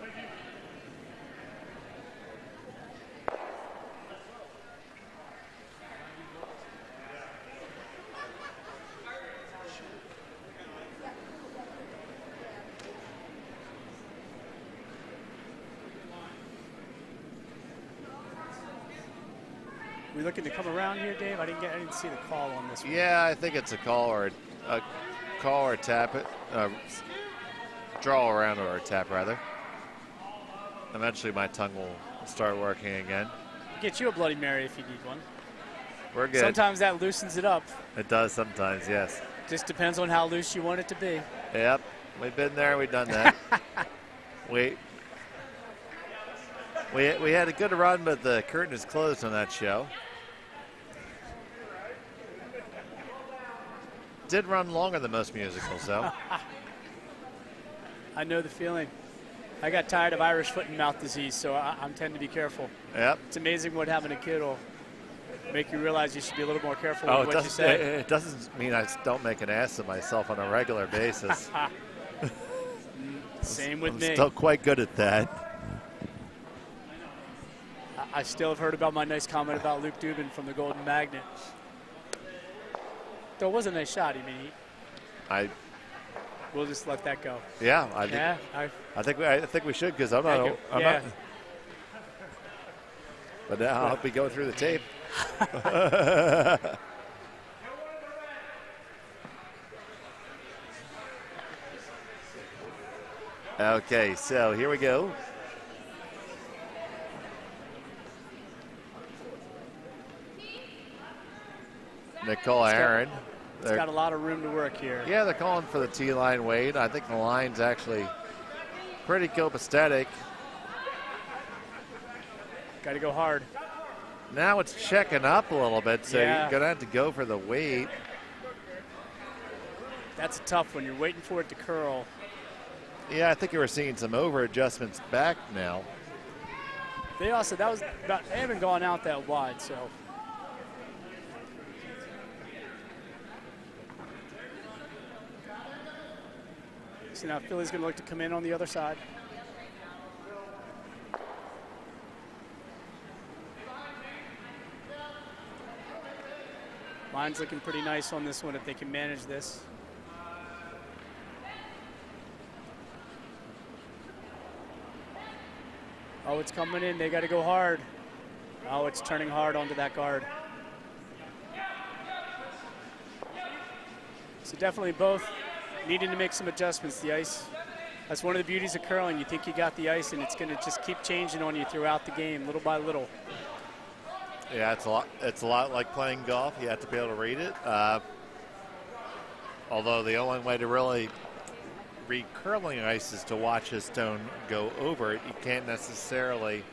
We looking to come around here, Dave? I didn't see the call on this one. Yeah, I think it's a call or tap it. Draw around or a tap, rather. Eventually my tongue will start working again. Get you a Bloody Mary if you need one. We're good. Sometimes that loosens it up. It does sometimes, yes. Just depends on how loose you want it to be. Yep, we've been there, we've done that. we had a good run, but the curtain is closed on that show. Did run longer than most musicals, though. I know the feeling. I got tired of Irish foot and mouth disease, so I tend to be careful. Yep. It's amazing what having a kid will make you realize you should be a little more careful with what you say. It doesn't mean I don't make an ass of myself on a regular basis. Same with I'm me. still quite good at that. I still have heard about my nice comment about Luke Dubin from the Golden Magnet. Though it was a nice shot. I mean, we'll just let that go. Yeah, I think we should, because I'm not. But now I'll be going through the tape. Okay, so here we go. Nicole Aaron. It's got a lot of room to work here. Yeah, they're calling for the T-line Wade. I think the line's actually pretty copacetic. Got to go hard. Now it's checking up a little bit, so Yeah. you're going to have to go for the weight. That's a tough one. You're waiting for it to curl. Yeah, I think you were seeing some over adjustments back now. They haven't gone out that wide, so. So now Philly's going to look to come in on the other side. Line's looking pretty nice on this one if they can manage this. Oh, it's coming in. They got to go hard. Oh, it's turning hard onto that guard. So definitely both needing to make some adjustments. The ice That's one of the beauties of curling. You think you got the ice, and it's going to just keep changing on you throughout the game, little by little. Yeah, it's a lot like playing golf. You have to be able to read it. Although the only way to really read curling ice is to watch a stone go over it. You can't necessarily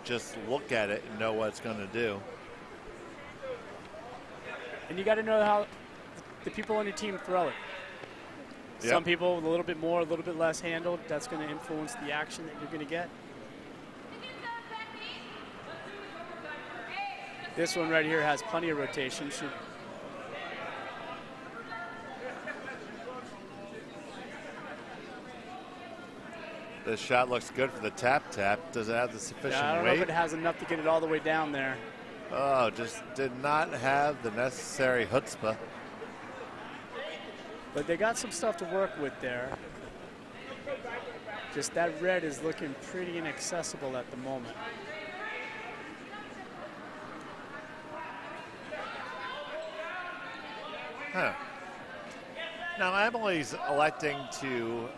just look at it and know what it's going to do. And you got to know how the people on your team throw it. Yep. Some people a little bit more, a little bit less handled. That's going to influence the action that you're going to get. This one right here has plenty of rotation. This shot looks good for the tap. Does it have the sufficient weight? I don't know if it has enough to get it all the way down there. Oh, just did not have the necessary chutzpah. But they got some stuff to work with there. Just that red is looking pretty inaccessible at the moment. Huh. Now Emily's electing to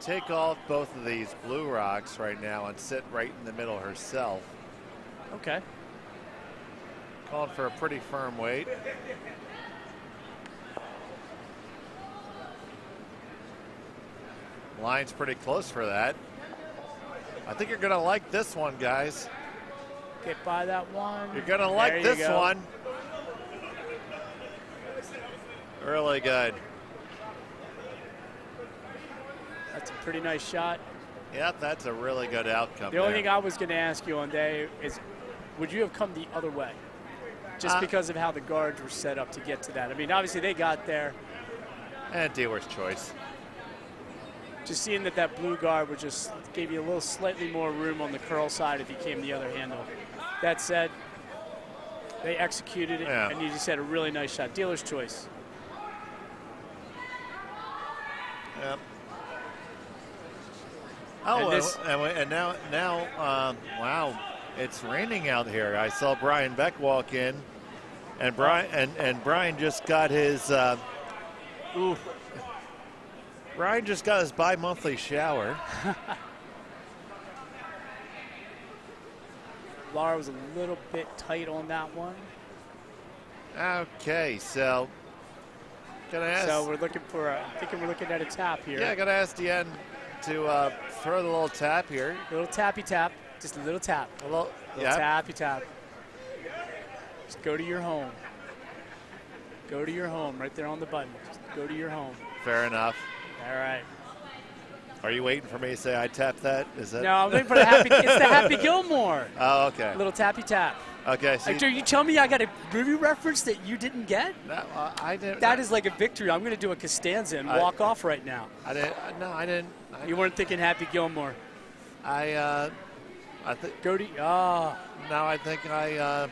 take off both of these blue rocks right now and sit right in the middle herself. Okay. Calling for a pretty firm weight. Line's pretty close for that. I think you're going to like this one, guys. Get by that one. You're going to like this one. Really good. That's a pretty nice shot. Yep, that's a really good outcome. The only thing I was going to ask you on day is, would you have come the other way? Just because of how the guards were set up to get to that. I mean, obviously they got there. And dealer's choice. Just seeing that blue guard would just gave you a little slightly more room on the curl side if you came the other handle. That said, they executed it, and you just had a really nice shot. Dealer's choice. Yep. Oh, and now, wow, it's raining out here. I saw Brian Beck walk in, and Brian just got his. Brian just got his bi-monthly shower. Laura was a little bit tight on that one. Okay, so gonna ask. So we're looking for thinking we're looking at a tap here. Yeah, gonna ask Deanne to throw the little tap here. A little tappy tap, just a little tap. A little tappy tap. Just go to your home. Go to your home, right there on the button. Just go to your home. Fair enough. All right. Are you waiting for me to say I tapped that? Is that? No, I'm waiting for the Happy. It's the Happy Gilmore. Oh, okay. A little tappy tap. Okay. So you tell me I got a movie reference that you didn't get? No, I didn't. That is like a victory. I'm going to do a Costanza and walk off right now. I didn't. No, I didn't. You weren't thinking Happy Gilmore. I think. Go to. No, I think I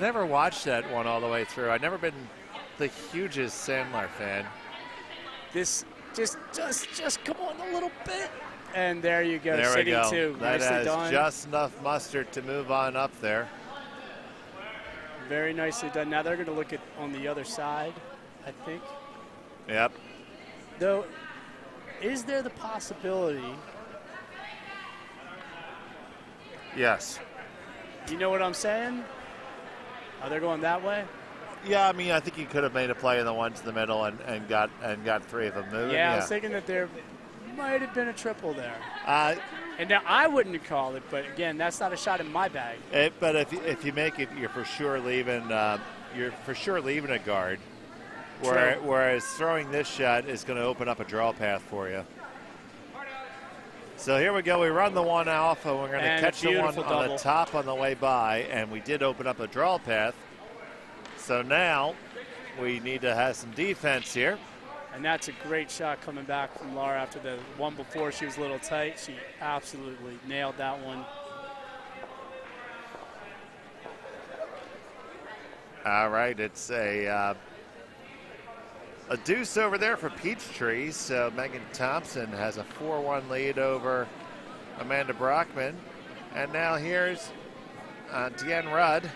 never watched that one all the way through. I've never been the hugest Sandler fan. This just come on a little bit. And there you go. There we go. Two. That Nicely has done. just enough mustard to move on up there. Very nicely done. Now they're going to look at on the other side, I think. Yep. Though, is there the possibility? Yes. You know what I'm saying? Are they going that way? Yeah, I mean, I think he could have made a play in the ones in the middle and got three of them moving. Yeah, I was thinking that there might have been a triple there. And now I wouldn't have called it, but again, that's not a shot in my bag. But if you make it, you're for sure leaving. You're for sure leaving a guard. Whereas throwing this shot is going to open up a draw path for you. So here we go. We run the one off, and we're going to catch the one on the top on the way by, and we did open up a draw path. So now we need to have some defense here. And that's a great shot coming back from Laura after the one before. She was a little tight. She absolutely nailed that one. All right, it's a deuce over there for Peachtree. So Megan Thompson has a 4-1 lead over Amanda Brockman. And now here's Deanne Rudd.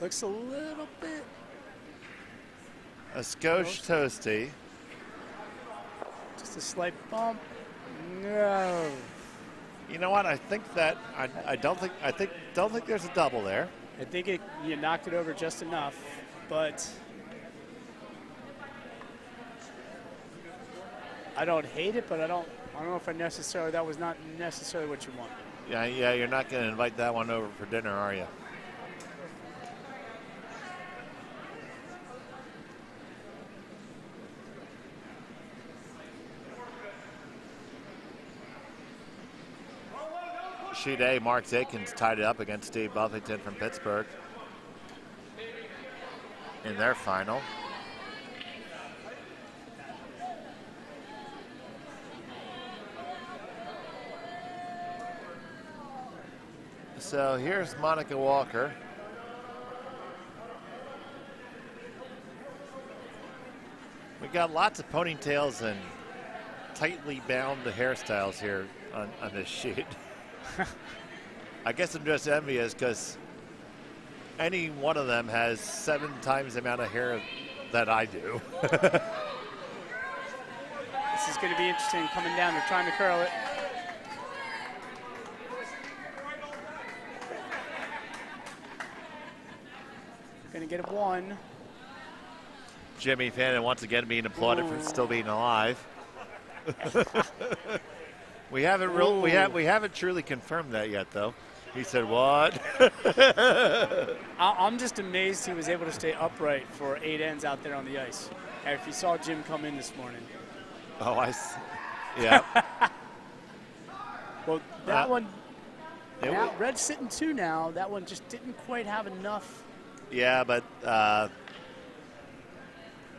Looks a little bit. A skosh toasty. Just a slight bump. No. You know what? I think that I don't think there's a double there. I think you knocked it over just enough, but I don't hate it, but I don't know if that was not necessarily what you want. Yeah, you're not going to invite that one over for dinner, are you? Sheet A, Mark Aikens tied it up against Steve Buffington from Pittsburgh in their final. So here's Monica Walker. We got lots of ponytails and tightly bound hairstyles here on this sheet. I guess I'm just envious because any one of them has 7 times the amount of hair that I do. This is going to be interesting coming down. They're trying to curl it. Going to get a 1. Jimmy Fannin once again being applauded for still being alive. We haven't truly confirmed that yet, though. He said, "What?" I'm just amazed he was able to stay upright for 8 ends out there on the ice. If you saw Jim come in this morning. Oh, yeah. Well, that one, Red's sitting 2 now. That one just didn't quite have enough. Yeah, but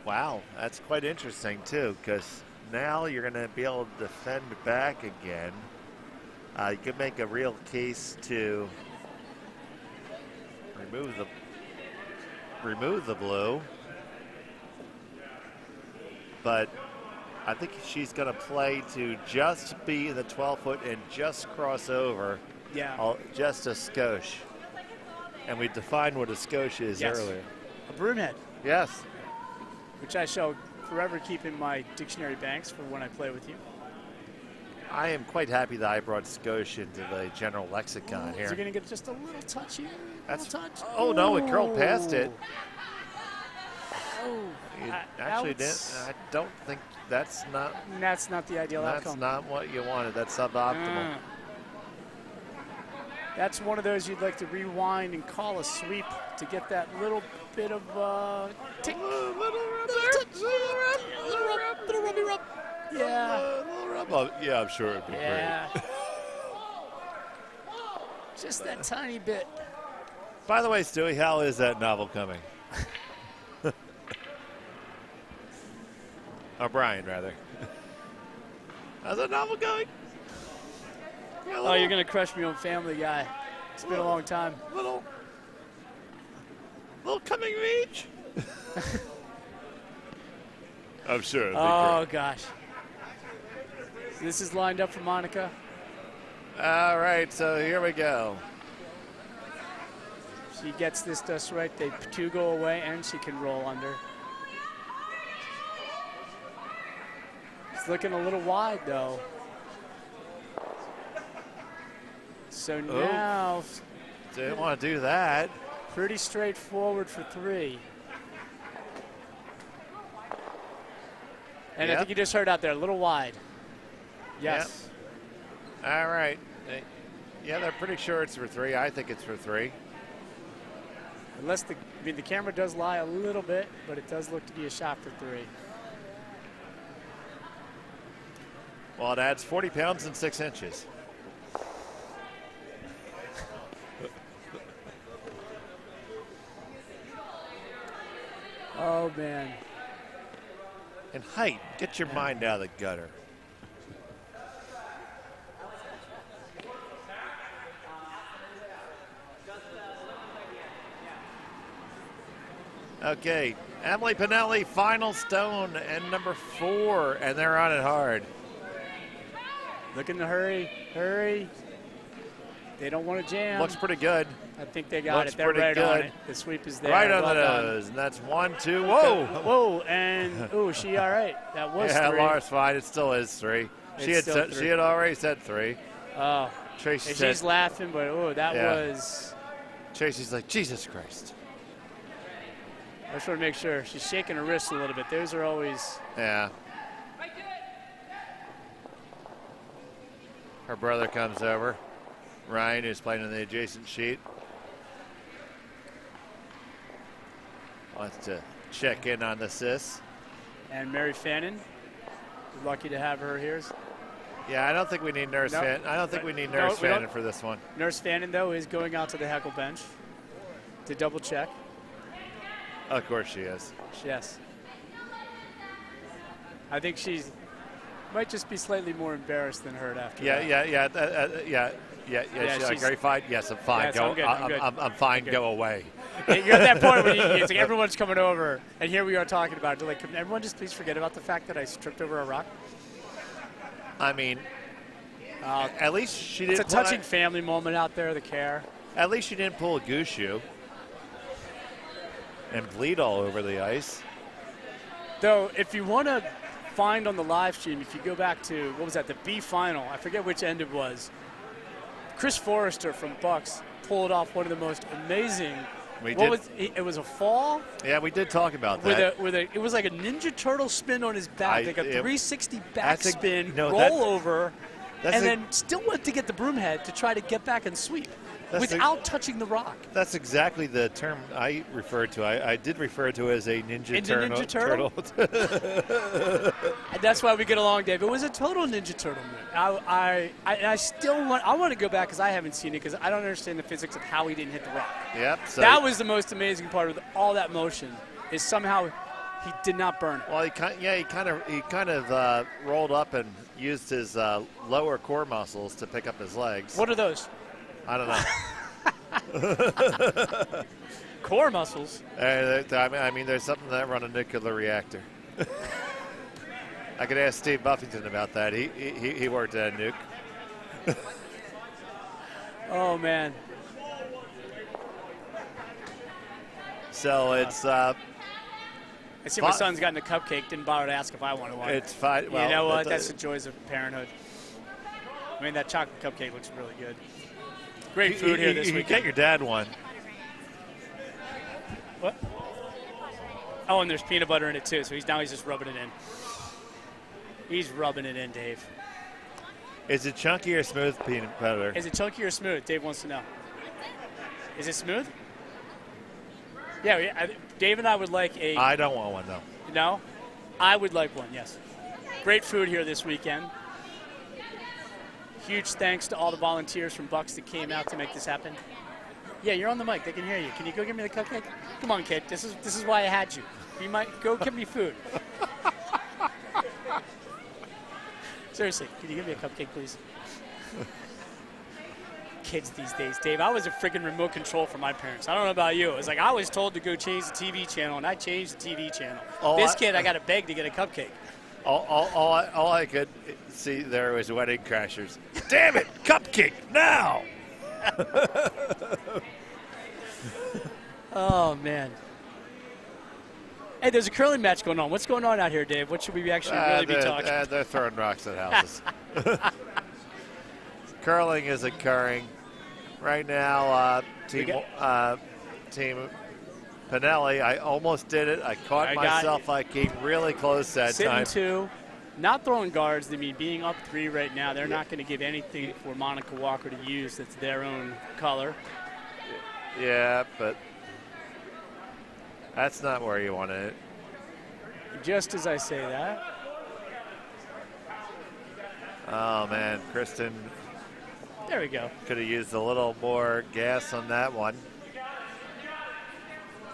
wow, that's quite interesting too, because now you're going to be able to defend back again. You could make a real case to remove the blue, but I think she's going to play to just be in the 12-foot and just cross over. Yeah. Just a skosh. And we defined what a skosh is earlier. A broomhead. Yes. Which I shall forever keep in my dictionary banks for when I play with you. I am quite happy that I brought skosh into the general lexicon here. Is he going to get just a little touch here? Touch? Oh, no, it curled past it. Oh. It actually did. I don't think that's not the ideal outcome. That's not what you wanted. That's suboptimal. That's one of those you'd like to rewind and call a sweep to get that little bit of tick. Little rubby rub. Yeah. Little rub. Yeah, I'm sure it'd be great. Just that tiny bit. By the way, Stewie, how is that novel coming? Or Brian, rather. How's that novel going? Oh, you're going to crush me on Family Guy. It's been a long time. Little coming of age. I'm sure. Oh, gosh. This is lined up for Monica. All right, so here we go. She gets this just right. They 2 go away, and she can roll under. It's looking a little wide, though. So now, didn't want to do that. Pretty straightforward for 3. And I think you just heard out there, a little wide. Yes. Yep. All right. Yeah, they're pretty sure it's for 3. I think it's for 3. Unless the camera does lie a little bit, but it does look to be a shot for 3. Well, it adds 40 pounds and 6 inches. Oh, man. And height, get your mind out of the gutter. Okay, Emily Pinelli, final stone, and number 4, and they're on it hard. Looking to hurry. They don't want to jam. Looks pretty good. I think they got Looks it. They're pretty right on good. it. The sweep is there. Right on Well the done. nose, and that's 1, 2. Whoa! Whoa, and she all right. That was Yeah, 3. Laura's fine. It still is 3. It's still 3. She had already said 3. Oh, Tracy and said, she's laughing, but that Yeah. was. Tracy's like, Jesus Christ. I just want to make sure she's shaking her wrist a little bit. Those are always. Yeah. Her brother comes over. Ryan, who's playing on the adjacent sheet, wants to check in on the sis. And Mary Fannin. We're lucky to have her here. Yeah, I don't think we need Nurse No. Fannin. I don't think we need No, Nurse we don't. Fannin for this one. Nurse Fannin, though, is going out to the heckle bench to double check. Of course she is. Yes. I think she's might just be slightly more embarrassed than hurt after that. Yeah. She's like, she's- are you fine? Yes, I'm fine. Yes, Go. I'm good, I'm good. I'm fine. I'm good. Go away. You're at that point where it's like everyone's coming over, and here we are talking about it. They're like, can everyone just please forget about the fact that I tripped over a rock? I mean, at least she It's didn't. a touching family moment out there, the care. At least she didn't pull a goose shoe and bleed all over the ice. Though, if you want to find on the live stream, if you go back to, what was that, the B final, I forget which end it was, Chris Forrester from Bucks pulled off one of the most amazing. It was a fall Yeah, we did talk about with that. it was like a Ninja Turtle spin on his back, like a 360 backspin, no, roll over, that's and a- then still went to get the broom head to try to get back and sweep That's a- without touching the rock. That's exactly the term I referred to. I did refer to it as a Ninja Turtle. And that's why we get along, Dave. It was a total Ninja Turtle move. I still want to go back because I haven't seen it because I don't understand the physics of how he didn't hit the rock. Yep. So That was the most amazing part of all that motion is somehow he did not burn it. Well, he kind of rolled up and used his lower core muscles to pick up his legs. What are those? I don't know. Core muscles. I mean, there's something that run a nuclear reactor. I could ask Steve Buffington about that. He worked at a nuke. Oh, man. So it's I see my son's gotten a cupcake. Didn't bother to ask if I wanted one. it's fine. Well, you know what? That's the joys of parenthood. I mean, that chocolate cupcake looks really good. Great food here this You week. get your dad one. What? Oh, and there's peanut butter in it too. So he's just rubbing it in. He's rubbing it in, Dave. Is it chunky or smooth peanut butter? Is it chunky or smooth? Dave wants to know. Is it smooth? Yeah, Dave and I would like a. I don't want one though. No, I would like one. Yes. Great food here this weekend. Huge thanks to all the volunteers from Bucks that came out to make this happen. Yeah, you're on the mic. They can hear you. Can you go give me the cupcake? Come on, kid. This is why I had you. You might go give me food. Seriously, can you give me a cupcake, please? Kids these days, Dave. I was a freaking remote control for my parents. I don't know about you. It was like I was told to go change the TV channel, and I changed the TV channel. Kid, I got to beg to get a cupcake. All I could see there was Wedding Crashers. Damn it, cupcake now! Oh, man. Hey, there's a curling match going on. What's going on out here, Dave? What should we actually really be talking about? They're throwing rocks at houses. Curling is occurring right now. Team Pinelli, I almost did it. I caught myself. I came really close that time. Sitting 2, not throwing guards. I mean, being up 3 right now, they're not going to give anything for Monica Walker to use that's their own color. Yeah, but that's not where you want it. Just as I say that. Oh, man, Kristen. There we go. Could have used a little more gas on that one.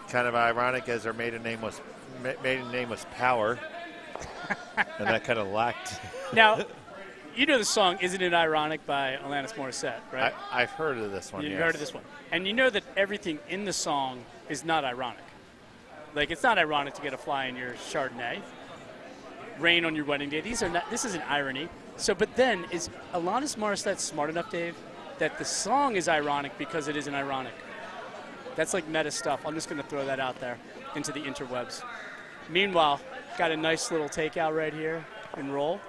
Kind of ironic as her maiden name was Power, and that kind of lacked. Now, you know the song "Isn't It Ironic" by Alanis Morissette, right? I've heard of this one. You've yes. heard of this one, and you know that everything in the song is not ironic. Like it's not ironic to get a fly in your Chardonnay, rain on your wedding day. These are not. This isn't irony. So, but then is Alanis Morissette smart enough, Dave, that the song is ironic because it isn't ironic? That's like meta stuff. I'm just going to throw that out there into the interwebs. Meanwhile, got a nice little takeout right here and roll.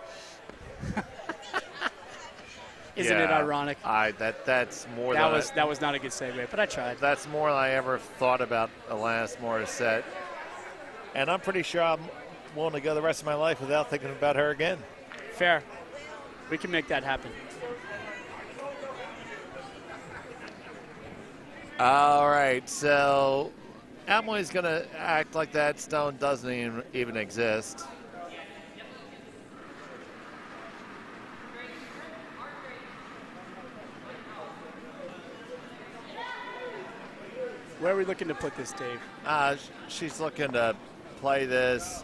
Isn't it ironic? That's more that was not a good segue, but I tried. That's more than I ever thought about Alanis Morissette. And I'm pretty sure I'm willing to go the rest of my life without thinking about her again. Fair. We can make that happen. All right, so Emily's going to act like that stone doesn't even exist. Where are we looking to put this, Dave? She's looking to play this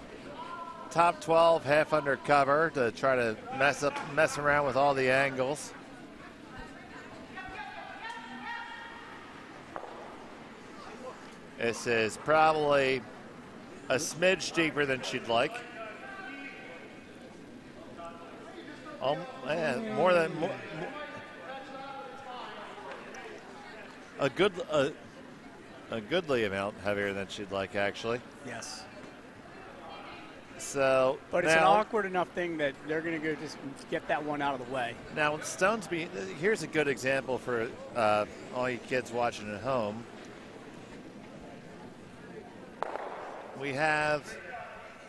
top 12 half under cover to try to mess around with all the angles. This is probably a smidge deeper than she'd like. Oh man, more a goodly amount heavier than she'd like, actually. Yes. So, but it's an awkward enough thing that they're going to go just get that one out of the way. Now, here's a good example for all you kids watching at home. We have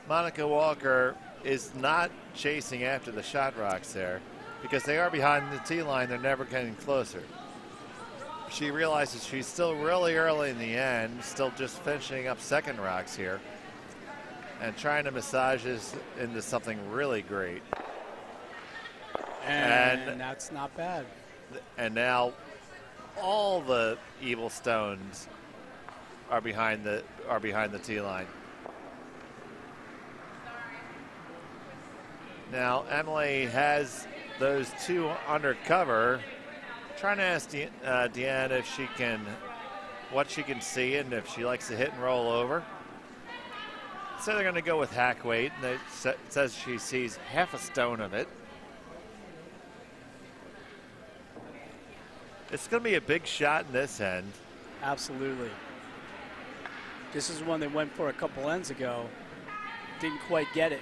Monica Walker is not chasing after the shot rocks there because they are behind the tee line. They're never getting closer. She realizes she's still really early in the end, still just finishing up second rocks here and trying to massage this into something really great. And that's not bad. And now all the evil stones are behind the tee line. Now Emily has those two undercover. Trying to ask Deanna if she can, what she can see and if she likes to hit and roll over. So they're going to go with hack weight, and it says she sees half a stone of it. It's going to be a big shot in this end. Absolutely. This is one they went for a couple ends ago. Didn't quite get it.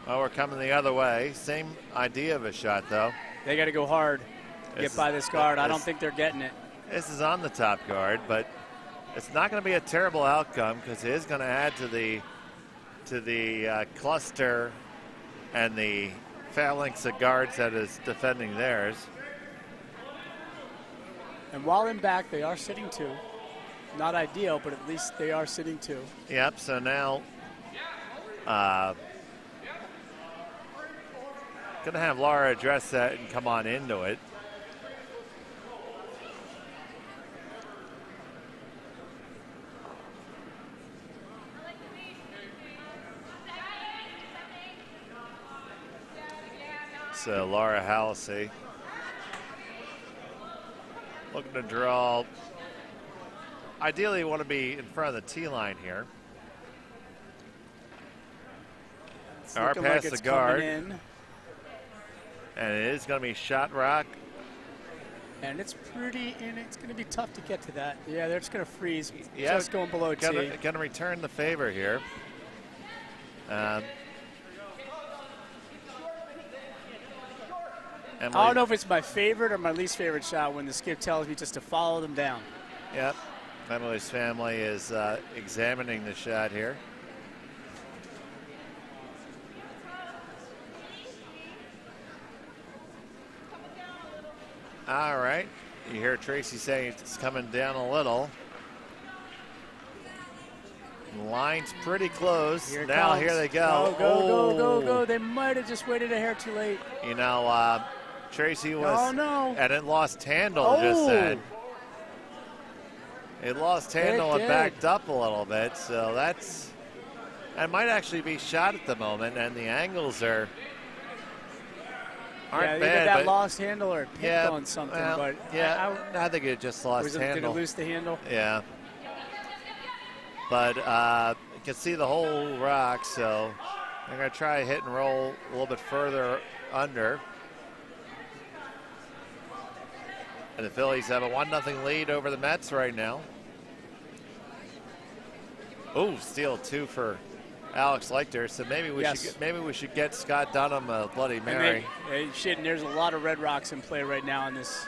Oh, we're coming the other way. Same idea of a shot, though. They got to go hard. Get by this guard. I don't think they're getting it. This is on the top guard, but it's not going to be a terrible outcome because it is going to add to the cluster and the phalanx of guards that is defending theirs. And while in back, they are sitting two. Not ideal, but at least they are sitting two. Yep, so now going to have Laura address that and come on into it. So Laura Halsey looking to draw. Ideally, you want to be in front of the tee line here. Our past the guard. And it is going to be shot rock. And it's pretty, and it's going to be tough to get to that. Yeah, they're just going to freeze. Yeah, just going below tee. Going to return the favor here. I don't know if it's my favorite or my least favorite shot when the skip tells me just to follow them down. Yep. Emily's family is examining the shot here. All right. You hear Tracy saying it's coming down a little. Line's pretty close. Here they go. Go. They might have just waited a hair too late. You know, Tracy was. Oh, no. And it lost handle just then. It lost handle and backed up a little bit. So that might actually be shot at the moment. And the angles aren't bad. Either that lost handle or picked on something. But I think it just lost handle. Did it lose the handle? Yeah. But you can see the whole rock, so I'm going to try a hit and roll a little bit further under. And the Phillies have a 1-0 lead over the Mets right now. Oh, steal 2 for Alex Leiter. So maybe we should get Scott Dunham a Bloody Mary. And there's a lot of Red Rocks in play right now in this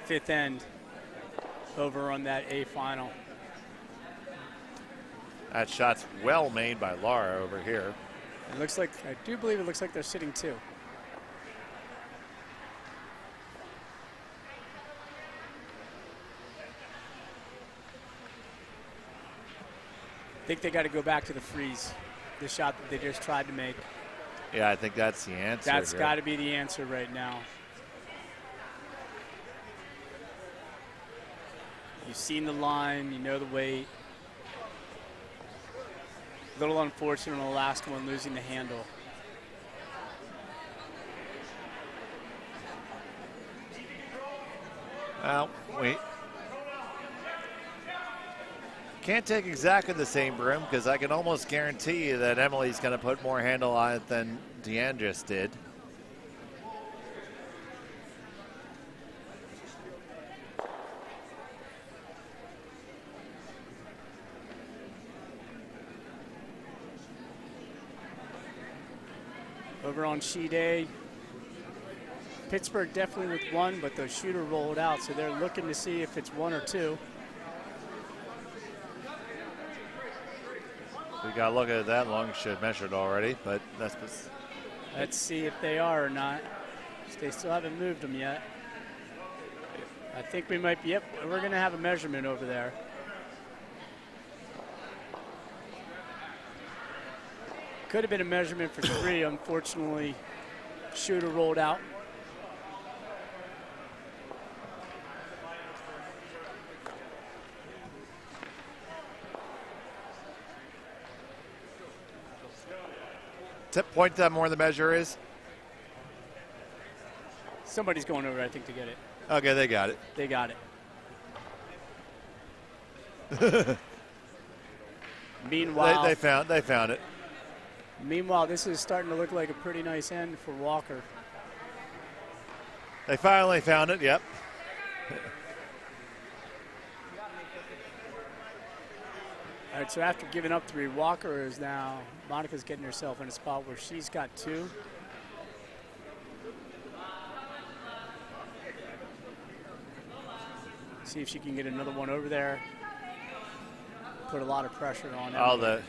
5th end over on that A final. That shot's well made by Lara over here. It looks like, I do believe it looks like they're sitting 2. I think they got to go back to the freeze, the shot that they just tried to make. Yeah, I think that's the answer. That's got to be the answer right now. You've seen the line, you know the weight. A little unfortunate on the last one, losing the handle. Well, we can't take exactly the same broom because I can almost guarantee you that Emily's going to put more handle on it than Deanne just did. Over on sheet A, Pittsburgh definitely with 1, but the shooter rolled out, so they're looking to see if it's 1 or 2. We got to look at that long shot measured already, but that's just... Let's see if they are or not. They still haven't moved them yet. I think we might be, yep, we're going to have a measurement over there. Could have been a measurement for 3. Unfortunately, shooter rolled out. Point that more the measure is. Somebody's going over, I think, to get it. Okay, they got it. They got it. Meanwhile, they found it. Meanwhile, this is starting to look like a pretty nice end for Walker. They finally found it. Yep. All right, so after giving up 3, Walker is now, Monica's getting herself in a spot where she's got 2. See if she can get another one over there. Put a lot of pressure on Emily.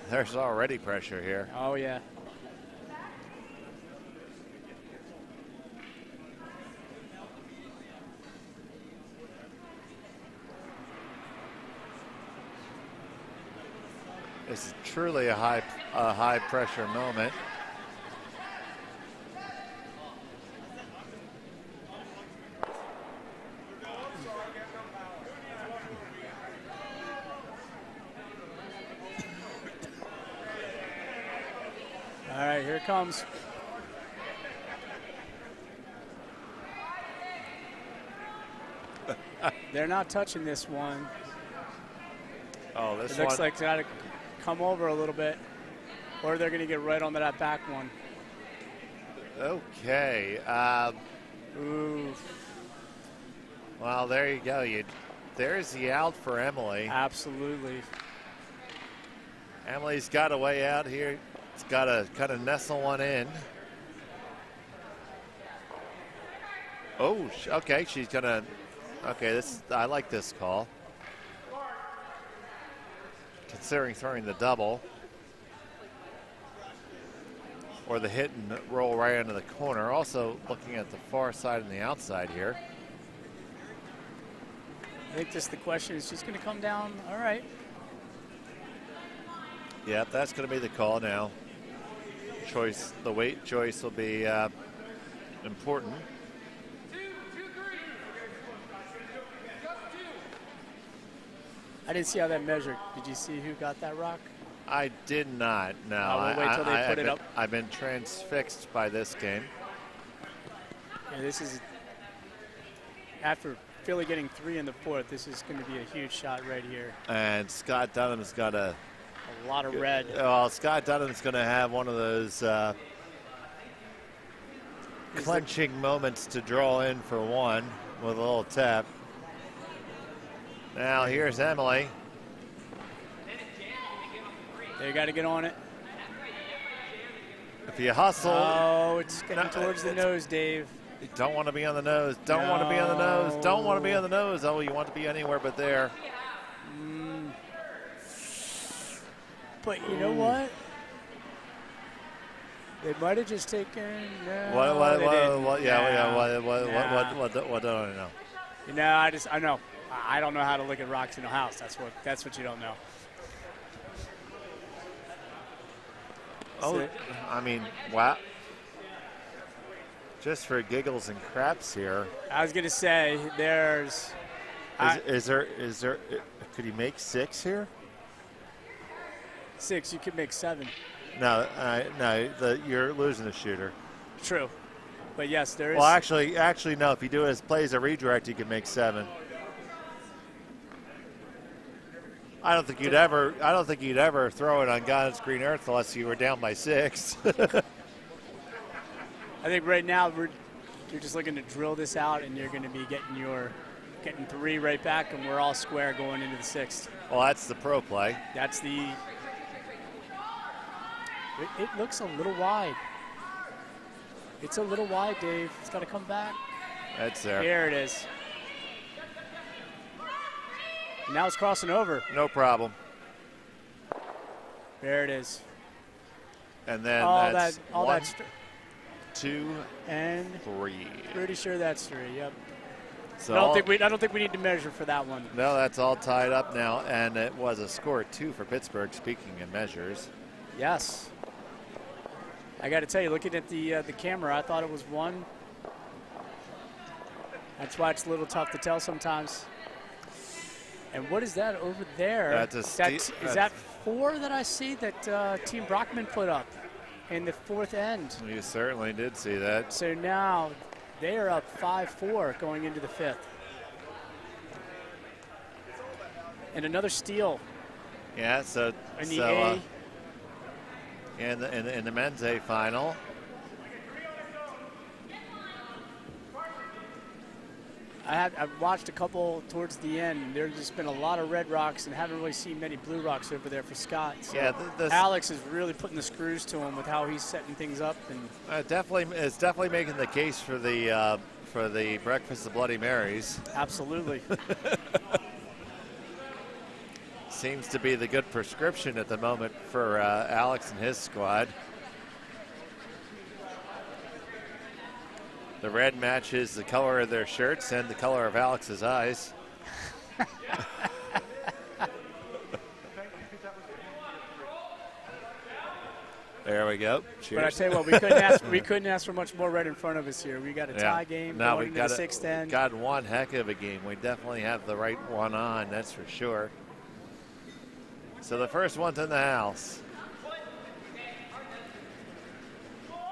There's already pressure here. Oh, yeah. This is truly a high pressure moment. All right, here it comes. They're not touching this one. Oh, this one. It looks like it's got to come over a little bit, or they're going to get right onto that back one. Okay. Ooh. Well, there you go. There's the out for Emily. Absolutely. Emily's got a way out here. It's got to kind of nestle one in. Oh, okay. She's going to. Okay, I like this call. Considering throwing the double. Or the hit and roll right into the corner. Also looking at the far side and the outside here. I think just the question is just going to come down. All right. Yep, that's going to be the call now. The weight choice will be important. I didn't see how that measured. Did you see who got that rock? I did not. No, we'll wait till they put it up. I've been transfixed by this game. Yeah, this is after Philly getting 3 in the 4th. This is going to be a huge shot right here. And Scott Dunham's got a lot of red. Well, Scott Dunham's going to have one of those clenching moments to draw in for one with a little tap. Now here's Emily. They got to get on it. If you hustle. Oh, it's getting towards the nose, Dave. You don't want to be on the nose. Don't want to be on the nose. Don't want to be on the nose. Oh, you want to be anywhere but there. But you know what? They might have just taken. No, What don't I know? You know, I know. I don't know how to look at rocks in a house. That's what you don't know. Oh, I mean, wow. Just for giggles and craps here. I was gonna say there's. Is there? Could you make 6 here? 6. You could make 7. No, you're losing the shooter. True, but yes, there is. Well, actually, no. If you do it as plays a redirect, you can make 7. I don't think you'd ever throw it on God's green earth unless you were down by 6. I think right now you're just looking to drill this out, and you're going to be getting 3 right back, and we're all square going into the 6th. Well, that's the pro play. That's the. It looks a little wide. It's a little wide, Dave. It's got to come back. That's there. Here it is. Now it's crossing over. No problem. There it is. And then that's 1, 2, and 3. Pretty sure that's 3. Yep. So I don't think we need to measure for that one. No, that's all tied up now, and it was a score 2 for Pittsburgh. Speaking in measures. Yes. I got to tell you, looking at the camera, I thought it was 1. That's why it's a little tough to tell sometimes. And what is that over there? Is that 4 that I see that Team Brockman put up in the 4th end? You certainly did see that. So now they are up 5-4 going into the 5th. And another steal. Yeah, so in the A. In the men's A final. I've watched a couple towards the end. There's just been a lot of red rocks and haven't really seen many blue rocks over there for Scott. So yeah, Alex is really putting the screws to him with how he's setting things up. And it's definitely making the case for the breakfast of Bloody Marys. Absolutely. Seems to be the good prescription at the moment for Alex and his squad. The red matches the color of their shirts and the color of Alex's eyes. There we go. Cheers. But I tell you what, we couldn't ask for much more red in front of us here. We got a tie game going into the 6th end. Got one heck of a game. We definitely have the right one on, that's for sure. So the first one's in the house.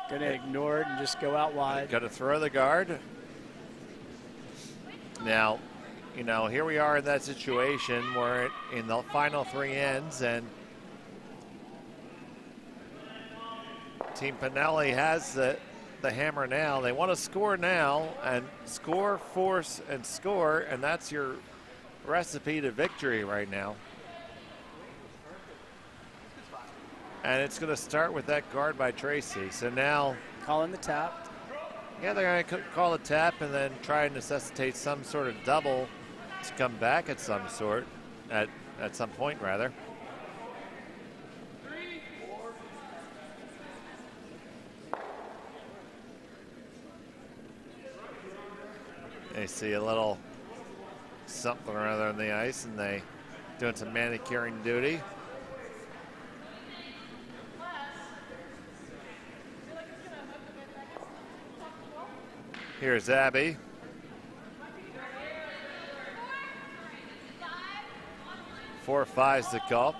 Going to ignore it and just go out wide. Got to throw the guard. Now, here we are in that situation where in the final 3 ends, and Team Pinelli has the hammer now. They want to score now, and score, force, and score, and that's your recipe to victory right now. And it's going to start with that guard by Tracy. So now, calling the tap. Yeah, they're going to call a tap and then try and necessitate some sort of double to come back at some point rather. They see a little something or other on the ice, and they doing some manicuring duty. Here's Abby. Four fives the call.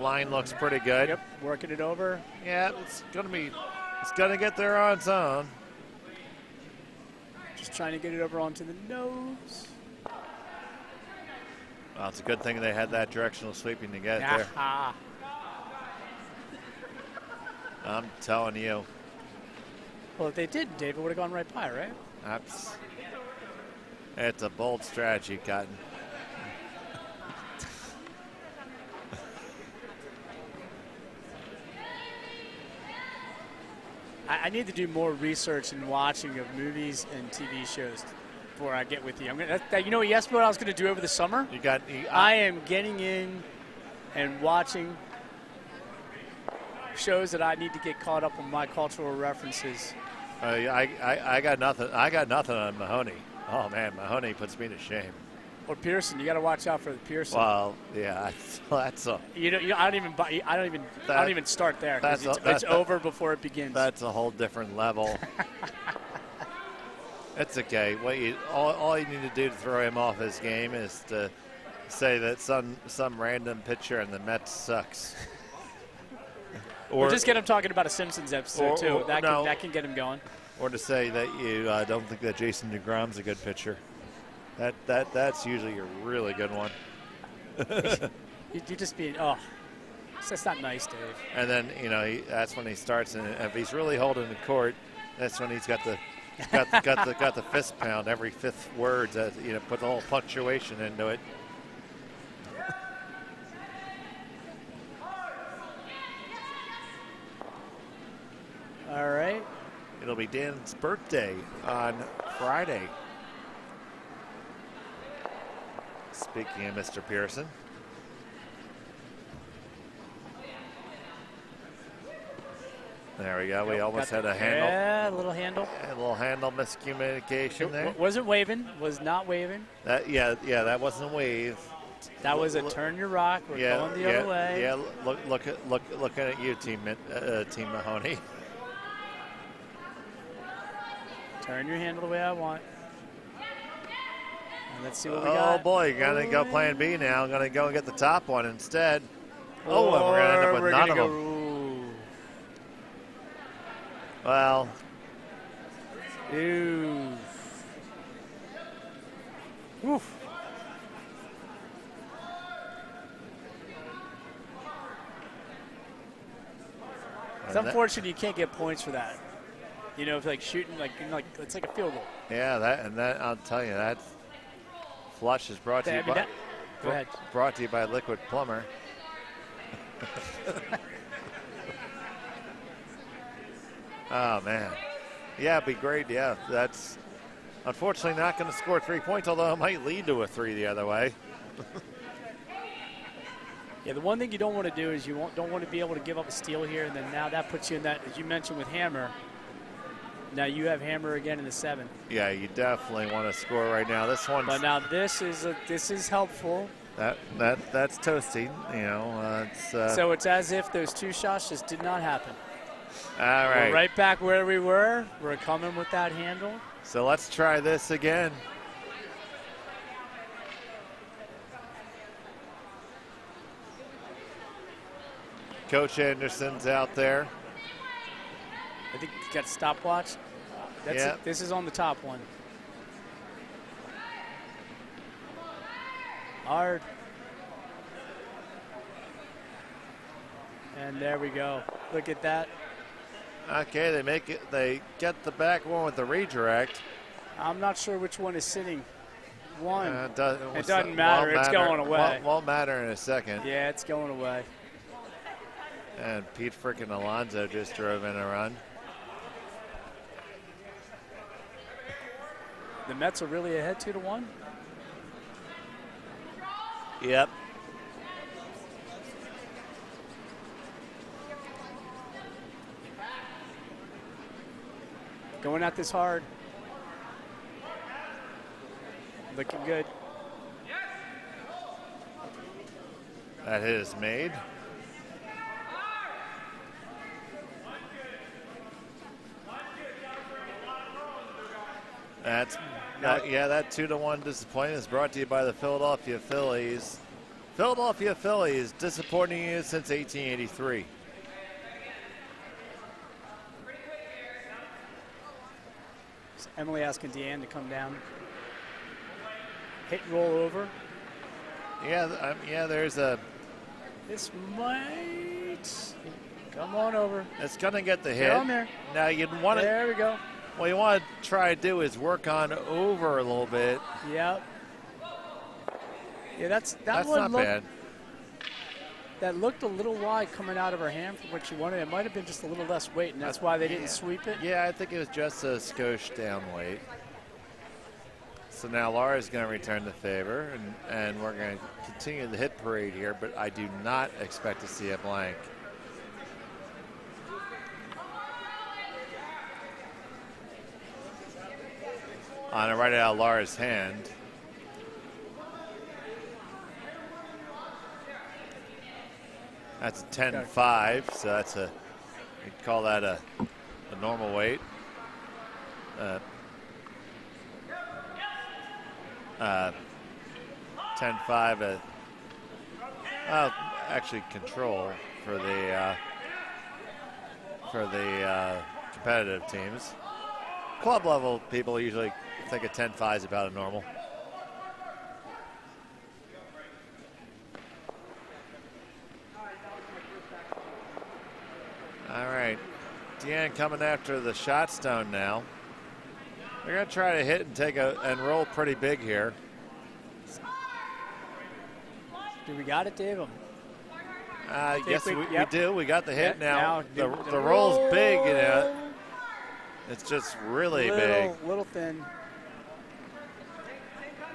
Line looks pretty good. Yep, working it over. Yeah, it's gonna get there on its own. Just trying to get it over onto the nose. Well, it's a good thing they had that directional sweeping to get it there. I'm telling you. Well, if they did, David would have gone right by, right? That's it's a bold strategy, Cotton. I need to do more research and watching of movies and TV shows before I get with you. You know, yes, what I was going to do over the summer? I am getting in and watching shows that I need to get caught up on my cultural references. I got nothing. I got nothing on Mahoney. Oh man, Mahoney puts me to shame. Or Pearson, you got to watch out for the Pearson. Well, yeah, that's a. I don't even start there. It's over before it begins. That's a whole different level. It's okay. All you need to do to throw him off his game is to say that some random pitcher in the Mets sucks. Or just get him talking about a Simpsons episode too. That can get him going. Or to say that you don't think that Jason DeGrom's a good pitcher. That's usually a really good one. you just being that's not nice, Dave. And then that's when he starts, and if he's really holding the court, that's when he's got the fist pound every fifth word. Put the whole punctuation into it. All right. It'll be Dan's birthday on Friday. Speaking of Mr. Pearson. There we go. We almost had a handle. Yeah, a little handle. A little handle miscommunication there. Wasn't waving. Was not waving. That wasn't a wave. That was a turn your rock. We're going the other way. Yeah, looking at you, Team Mahoney. Turn your handle the way I want. And let's see what we got. Oh boy, you're gonna go plan B now. I'm gonna go and get the top one instead. And we're gonna end up with none of them. Ooh. Well. Ooh. Oof. It's unfortunate you can't get points for that. If like shooting it's like a field goal. Yeah, that I'll tell you, that flush is brought to you by go ahead. Brought to you by Liquid Plumber. Oh man, yeah, it'd be great. Yeah, that's unfortunately not going to score 3 points, although it might lead to a 3 the other way. Yeah, the one thing you don't want to do is don't want to be able to give up a steal here, and then now that puts you in that, as you mentioned with Hammer. Now you have Hammer again in the 7th. Yeah, you definitely want to score right now. This one. But now this is helpful. That's toasty. So it's as if those 2 shots just did not happen. All right. We're right back where we were. We're coming with that handle. So let's try this again. Coach Anderson's out there. I think he's got a stopwatch. This is on the top one. Hard. And there we go. Look at that. Okay, they get the back one with the redirect. I'm not sure which one is sitting. One. It doesn't matter. It's going away. Won't matter in a second. Yeah, it's going away. And Pete frickin' Alonso just drove in a run. The Mets are really ahead 2-1. Yep. Going at this hard. Looking good. That hit is made. That 2-1 disappointment is brought to you by the Philadelphia Phillies. Philadelphia Phillies, disappointing you since 1883. So Emily asking Deanne to come down. Hit and roll over. Yeah, there's a. This might. Come on over. It's going to get the hit. Get on there. Now you'd want to. There we go. What you want to try to do is work on over a little bit. Yep. Yeah, that's not bad. That looked a little wide coming out of her hand for what she wanted. It might have been just a little less weight, and that's why they didn't sweep it. Yeah, I think it was just a skosh down weight. So now Laura's going to return the favor, and we're going to continue the hit parade here, but I do not expect to see a blank. On a right out of Laura's hand. That's a 10-5, so that's you'd call that a normal weight. 10-5, actually control for the competitive teams. Club level people usually think a 10-5 is about a normal. All right, Deanne coming after the shot stone now. They're going to try to hit and and roll pretty big here. Do we got it, Dave? Yes, we do. We got the hit now. The roll. roll's big. You know, it's just really big. Little thin.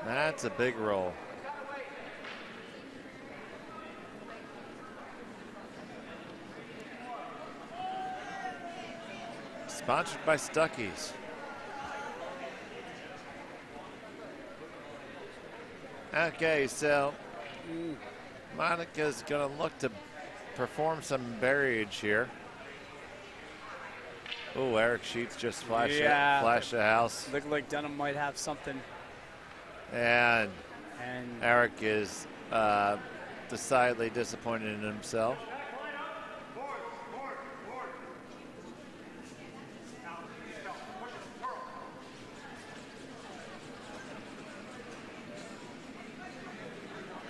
That's a big roll. Sponsored by Stuckey's. Okay, so Monica's going to look to perform some barrage here. Oh, Eric Sheets just flashed the house. Looked like Dunham might have something. And Eric is decidedly disappointed in himself.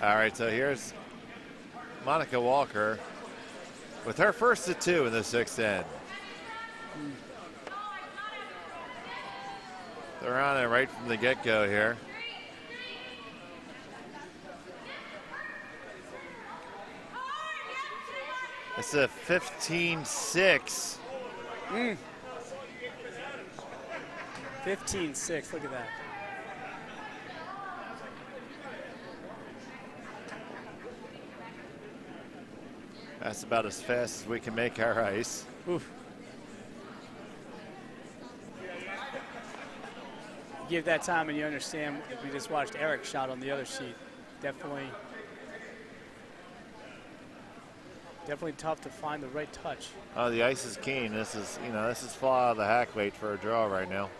All right, so here's Monica Walker with her first of two in the sixth end. They're on it right from the get-go here. It's a 15-6. 15-6, look at that. That's about as fast as we can make our ice. Oof. You give that time and you understand, we just watched Eric shot on the other sheet. Definitely tough to find the right touch. Oh, the ice is keen. This is fall out of the hack weight for a draw right now.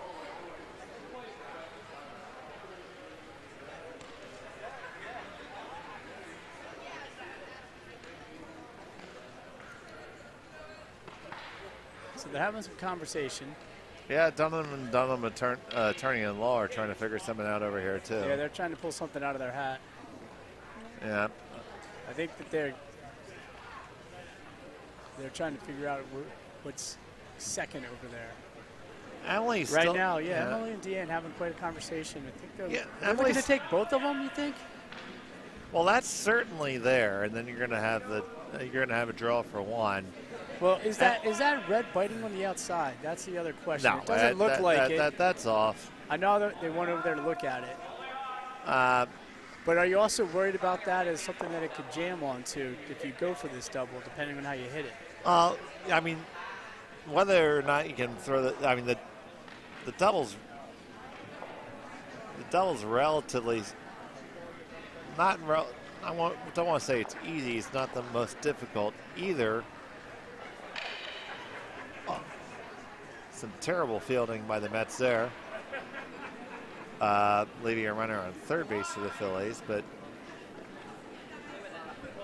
So they're having some conversation. Yeah, Dunham and Dunham attorney-in-law are trying to figure something out over here too. Yeah, they're trying to pull something out of their hat. Yeah. I think that they're trying to figure out what's second over there. Emily's right still, now, Emily and Deanne having quite a conversation. I think they're looking Emily's to take both of them. You think? Well, that's certainly there, and then you're going to have a draw for one. Well, is that red biting on the outside? That's the other question. No, it doesn't look like it. That's off. I know that they went over there to look at it. But are you also worried about that as something that it could jam onto if you go for this double, depending on how you hit it? I mean, whether or not you can throw the doubles. The doubles relatively not. Don't want to say it's easy. It's not the most difficult either. Some terrible fielding by the Mets there, leaving a runner on third base for the Phillies. But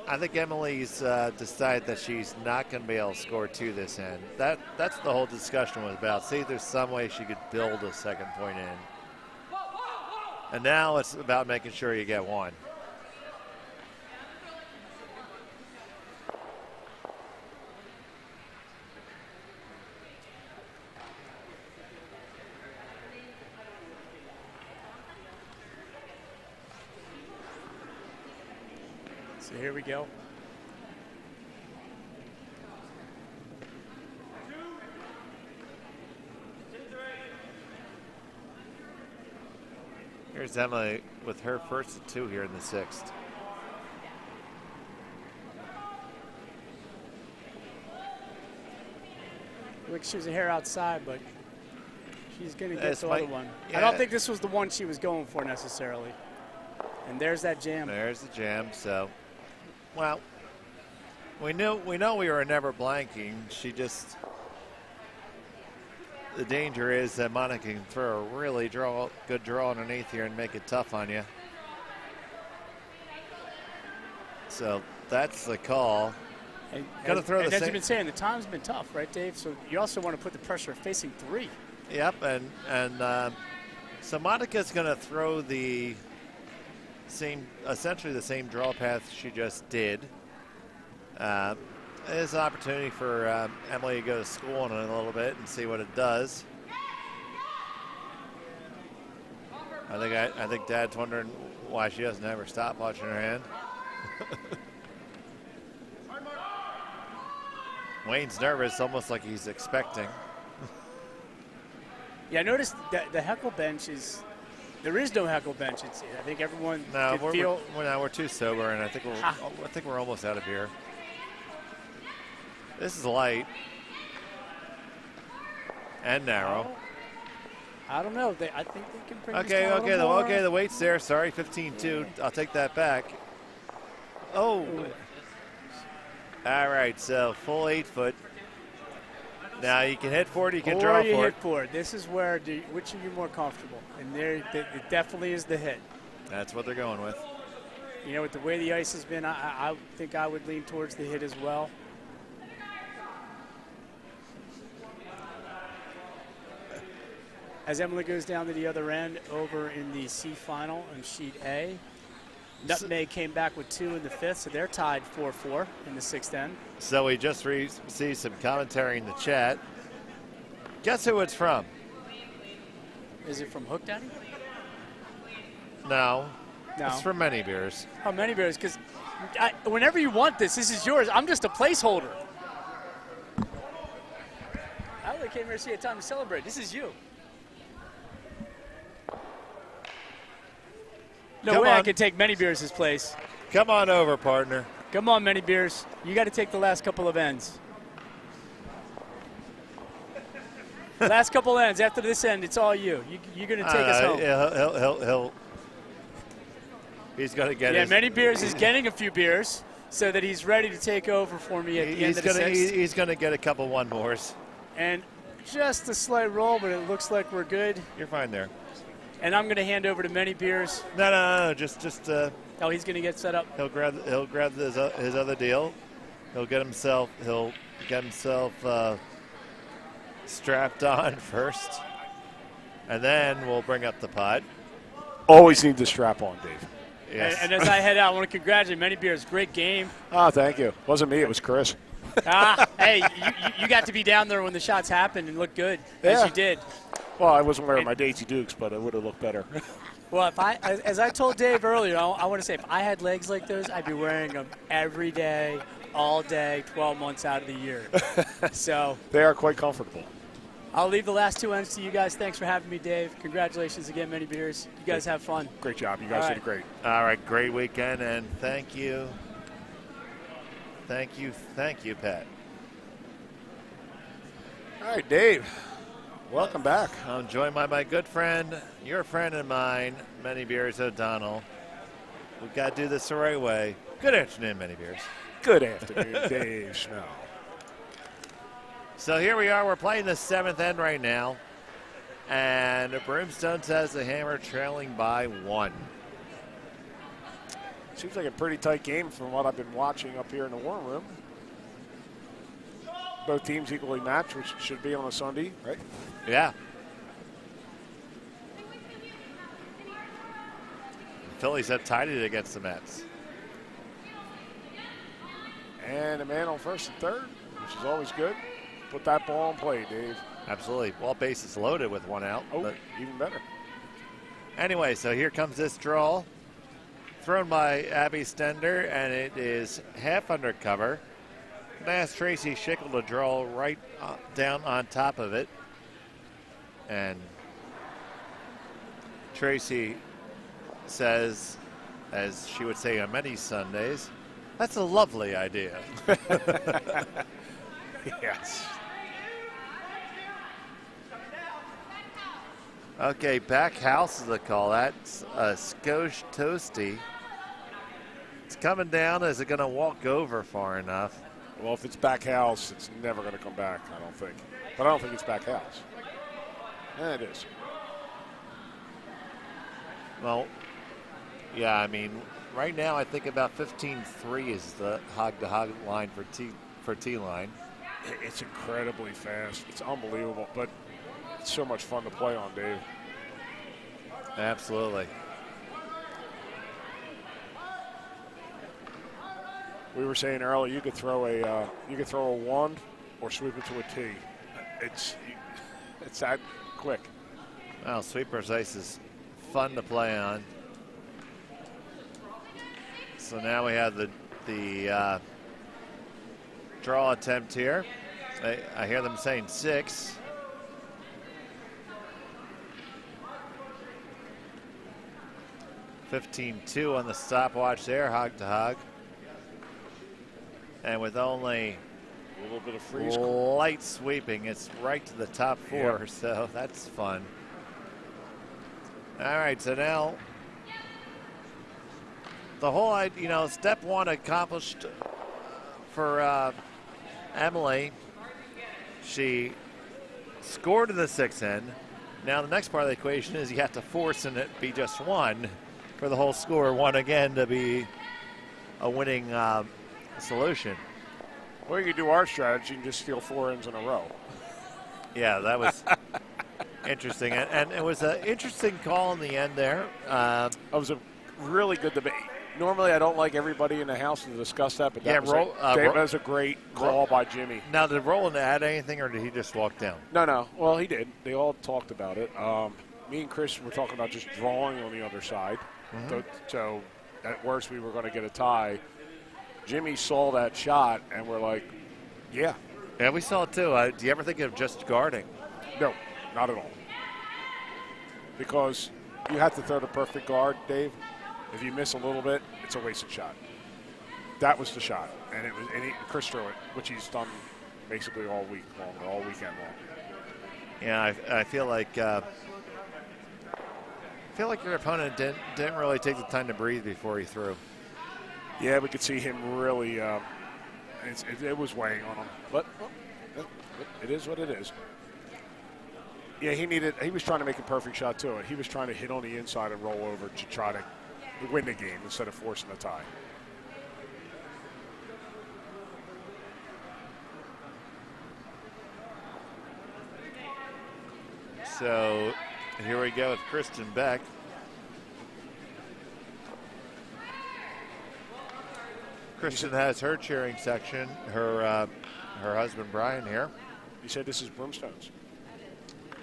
I think Emily's decided that she's not going to be able to score two this end. That's the whole discussion was about. See if there's some way she could build a second point in. And now it's about making sure you get one. So here we go. Here's Emily with her first of 2 here in the 6th. Looks she was a hair outside, but she's going to get This the might- other one. yeah. I don't think this was the one she was going for necessarily. And there's that jam. There's the jam. So, well, we know we were never blanking. She just, the danger is that Monica can throw a really good draw underneath here and make it tough on you. So that's the call. And, Gonna throw the and as same- you've been saying, the time's been tough, right, Dave? So you also want to put the pressure of facing 3. Yep, and so Monica's going to throw essentially the same draw path she just did. There's an opportunity for Emily to go to school in a little bit and see what it does. I think Dad's wondering why she doesn't have her stopwatch in her hand. Wayne's nervous, almost like he's expecting. Yeah, I noticed that the heckle bench is, there is no heckle bench. I think everyone No, can feel. we're too sober, and I think we're almost out of beer. This is light and narrow. I don't know. I think they can bring this down a Okay, little more. the weight's there. Sorry, 15-2. I'll take that back. Oh. All right, so full 8 foot. Now you can hit for it, you can draw Or you for hit it. for it. This is where, which are you more comfortable? And there, it definitely is the hit. That's what they're going with. You know, with the way the ice has been, I think I would lean towards the hit as well. As Emily goes down to the other end, over in the C final on sheet A, Nutmeg came back with 2 in the 5th, so they're tied 4-4 in the 6th end. So we just received some commentary in the chat. Guess who it's from? Is it from Hook Daddy? No. No. It's from Many Beers. Oh, Many Bears, because whenever you want this is yours. I'm just a placeholder. I only came here to see a time to celebrate. This is you. No Come way I on. could take Many Beers' place. Come on over, partner. Come on, Many Beers. You got to take the last couple of ends. Last couple ends. After this end, it's all you. You're going to take us home. Yeah, he's going to get Yeah, his. Many Beers is getting a few beers so that he's ready to take over for me at the end of the 6th. He's going to get a couple one-mores. And just a slight roll, but it looks like we're good. You're fine there. And I'm going to hand over to Many Beers. No. Just. Oh, he's going to get set up. He'll grab his other deal. He'll get himself strapped on first, and then we'll bring up the pot. Always need the strap on, Dave. Yes. And as I head out, I want to congratulate Many Beers. Great game. Oh, thank you. Wasn't me, it was Chris. Hey, you got to be down there when the shots happened and look good, as Yeah. you did. Well, I wasn't wearing my Daisy Dukes, but it would have looked better. Well, as I told Dave earlier, I want to say if I had legs like those, I'd be wearing them every day, all day, 12 months out of the year. So They are quite comfortable. I'll leave the last 2 ends to you guys. Thanks for having me, Dave. Congratulations again, Many Beers. You guys have fun. Great job. You guys All did right. great. All right, great weekend, and thank you, Pat. All right, Dave. Welcome back. I'm joined by my good friend, your friend and mine, Many Beers O'Donnell. We've got to do this the right way. Good afternoon, Many Beers. Good afternoon, Dave Snow. So here we are. We're playing the 7th end right now. And Brimstones has the Hammer trailing by 1. Seems like a pretty tight game from what I've been watching up here in the warm room. Both teams equally matched, which should be on a Sunday, right? Yeah. Phillies have tied it against the Mets. And a man on first and third, which is always good. Put that ball in play, Dave. Absolutely. Well, bases loaded with 1 out. Oh, But even better. anyway, so here comes this draw. thrown by Abby Stender, and it is half undercover. I'm going to ask Tracy Schickel to draw right down on top of it. And Tracy says, as she would say on many Sundays, that's a lovely idea. Yes. Okay, back house is the call. That's a skosh toasty. It's coming down. Is it going to walk over far enough? Well, if it's back house, it's never going to come back, I don't think. But I don't think it's back house. Yeah, it is. Well, yeah, I mean, right now I think about 15-3 is the hog-to-hog line for T-line. It's incredibly fast. It's unbelievable, but it's so much fun to play on, Dave. Absolutely. We were saying earlier you could throw a one or sweep it to a tee. It's that quick. Well, sweeper's ice is fun to play on. So now we have the draw attempt here. I hear them saying 6. $15-2 on the stopwatch there, hog to hog. And with only A little bit of freeze. light sweeping, it's right to the top 4, Yep. so that's fun. All right, so now the whole, step 1 accomplished for Emily. She scored in the 6 end. Now the next part of the equation is you have to force and it be just 1 for the whole score, 1 again to be a winning solution. Or you could do our strategy and just steal 4 ends in a row. Yeah, that was interesting. And it was an interesting call in the end there. It was a really good debate. Normally, I don't like everybody in the house to discuss that, but that was a great call by Jimmy. Now, did Roland add anything, or did he just walk down? No. Well, he did. They all talked about it. Me and Chris were talking about just drawing on the other side. Mm-hmm. So, at worst, we were going to get a tie. Jimmy saw that shot, and we're like, yeah. Yeah, we saw it too. Do you ever think of just guarding? No, not at all. Because you have to throw the perfect guard, Dave. If you miss a little bit, it's a wasted shot. That was the shot, and Chris threw it, which he's done basically all week long, or all weekend long. Yeah, I feel like your opponent didn't really take the time to breathe before he threw. Yeah, we could see him really. It was weighing on him, but it is what it is. Yeah, he was trying to make a perfect shot too. He was trying to hit on the inside and roll over to try to win the game instead of forcing a tie. So here we go with Kristen Beck. Kristen has her cheering section. Her husband Brian here. You said this is Brimstone's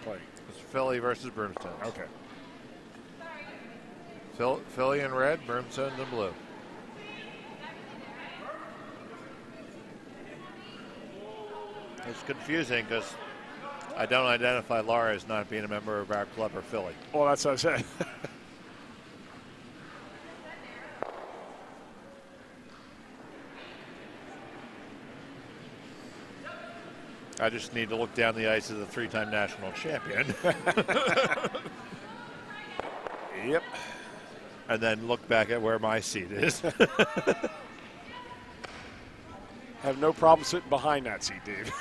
play. It's Philly versus Brimstone. Okay. Philly in red, Brimstone's in blue. It's confusing because I don't identify Laura as not being a member of our club or Philly. Well, that's what I said. I just need to look down the ice as a 3-time national champion. Yep. And then look back at where my seat is. Have no problem sitting behind that seat, Dave.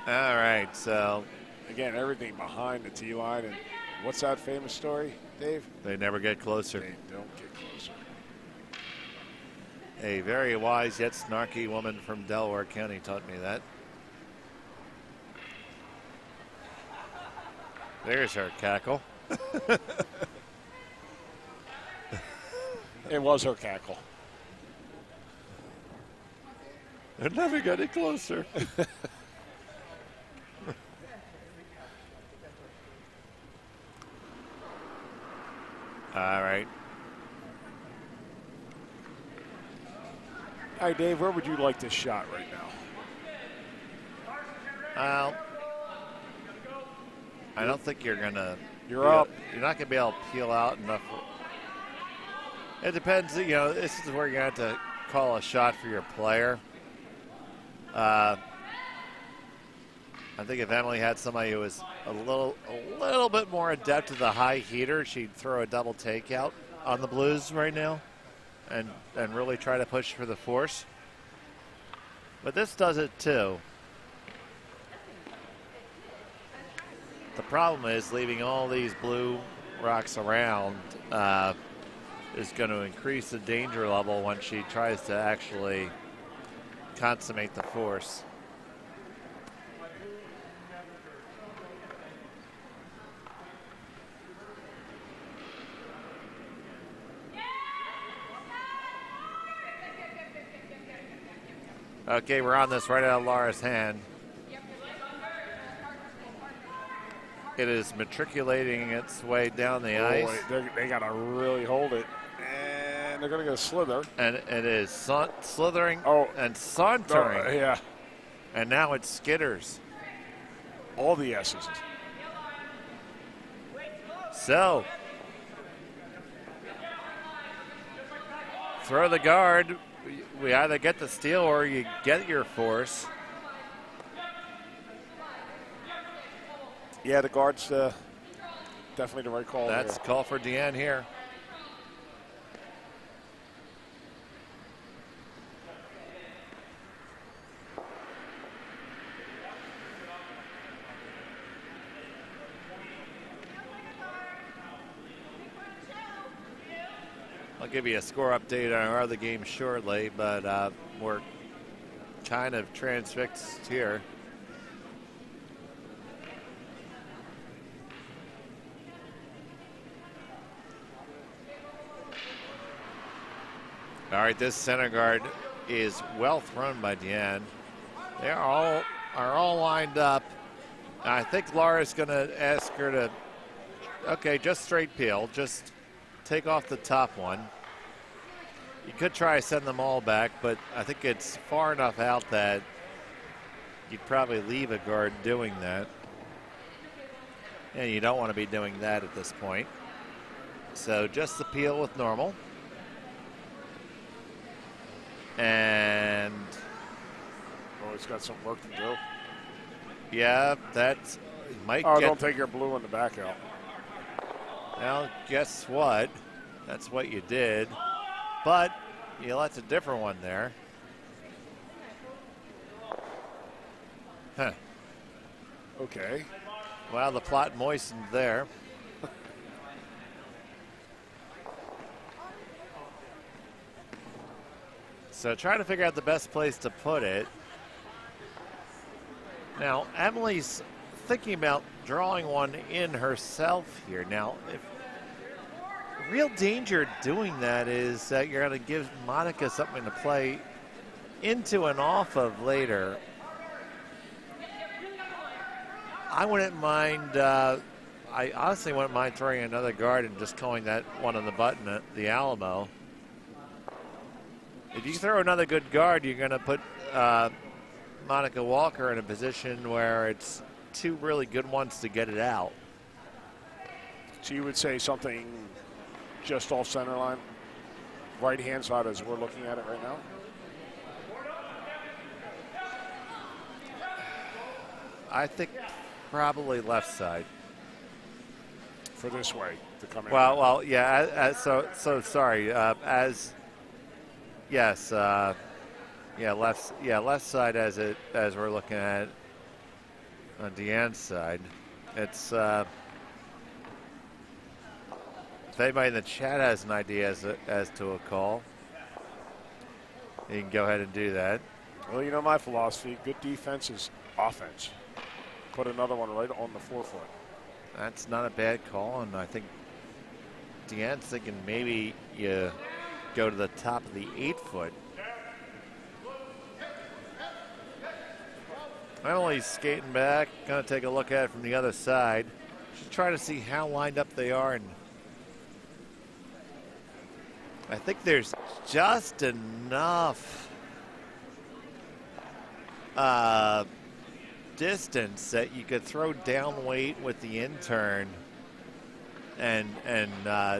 All right, so. Again, everything behind the tee line. And what's that famous story, Dave? They never get closer. They don't get closer. A very wise yet snarky woman from Delaware County taught me that. There's her cackle. It was her cackle. They're never getting closer. All right. All right, Dave, where would you like this shot right now? Well, I don't think you're gonna. You're up. You're not gonna be able to peel out enough. It depends. You know, this is where you have to call a shot for your player. I think if Emily had somebody who was a little bit more adept to the high heater, she'd throw a double takeout on the Blues right now, and really try to push for the force. But this does it too. The problem is leaving all these blue rocks around is going to increase the danger level when she tries to actually consummate the force. Okay, we're on this right out of Laura's hand. It is matriculating its way down the ice. They got to really hold it. And they're going to get a slither. And it is slithering and sauntering. Yeah. And now it skitters. All the S's. So, throw the guard. We either get the steal or you get your force. Yeah, the guard's definitely the right call. That's here. Call for Deanne here. I'll give you a score update on our other game shortly, but we're kind of transfixed here. All right, this center guard is well thrown by Deanne. They are all lined up. I think Laura's going to ask her to, okay, just straight peel, just take off the top one. You could try to send them all back, but I think it's far enough out that you'd probably leave a guard doing that. And you don't want to be doing that at this point. So just the peel with normal. And it's got some work to do. Yeah, that's might. Don't take your blue in the back out. Well, guess what? That's what you did, but you left a different one there. Huh. Okay. Well, the plot moistened there. So try to figure out the best place to put it. Now, Emily's thinking about drawing one in herself here. Now, if real danger doing that is that you're going to give Monica something to play into and off of later. I wouldn't mind, I honestly wouldn't mind throwing another guard and just calling that one on the button at the Alamo. If you throw another good guard, you're going to put Monica Walker in a position where it's two really good ones to get it out. So you would say something just off center line, right-hand side as we're looking at it right now? I think probably left side. For this way to come in. Well, yeah. So sorry. Yes. Left side as we're looking at on Deanne's side. It's if anybody in the chat has an idea as to a call, you can go ahead and do that. Well, you know my philosophy: good defense is offense. Put another one right on the forefoot. That's not a bad call, and I think Deanne's thinking maybe you go to the top of the 8-foot. Emily's skating back, going to take a look at it from the other side. She's trying to see how lined up they are and I think there's just enough distance that you could throw down weight with the intern and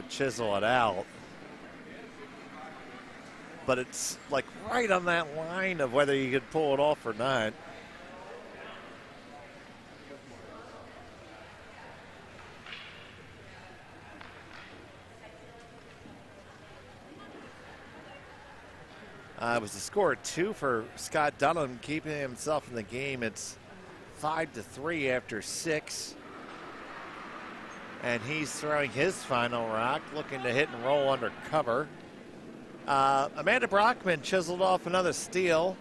chisel it out. But it's like right on that line of whether you could pull it off or not. It was a score of 2 for Scott Dunham, keeping himself in the game. It's 5-3 after 6. And he's throwing his final rock, looking to hit and roll under cover. Amanda Brockman chiseled off another steal.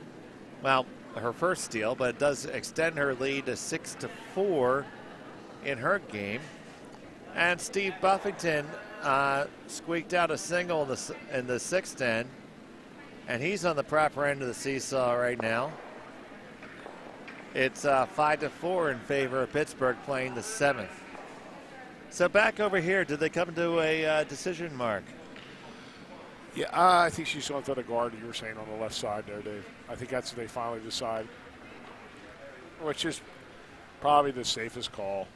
Well, her first steal, but it does extend her lead to 6-4 in her game. And Steve Buffington squeaked out a single in the sixth end. And he's on the proper end of the seesaw right now. It's 5-4 in favor of Pittsburgh playing the 7th. So back over here, did they come to a decision, Mark? Yeah, I think she's going to the guard you were saying on the left side there, Dave. I think that's what they finally decide, which is probably the safest call.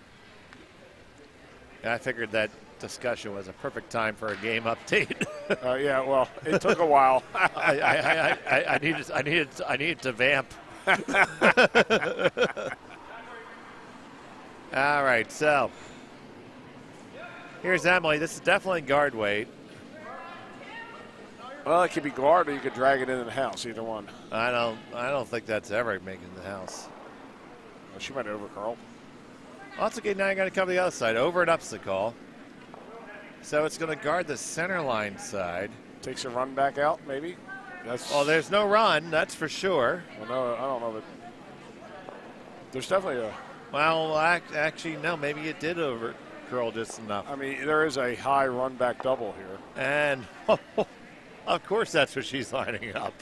I figured that discussion was a perfect time for a game update. Yeah, well, it took a while. I needed to vamp. All right, so here's Emily. This is definitely guard weight. Well, it could be guard or you could drag it into the house, either one. I don't think that's ever making the house. Well, she might overcurl. Well, that's okay. Now you got to come to the other side. Over and up's the call. So it's going to guard the center line side. Takes a run back out, maybe. Well, there's no run, that's for sure. Well, no, I don't know, but there's definitely a. Well, actually, no. Maybe it did overcurl just enough. I mean, there is a high run back double here, and of course that's what she's lining up.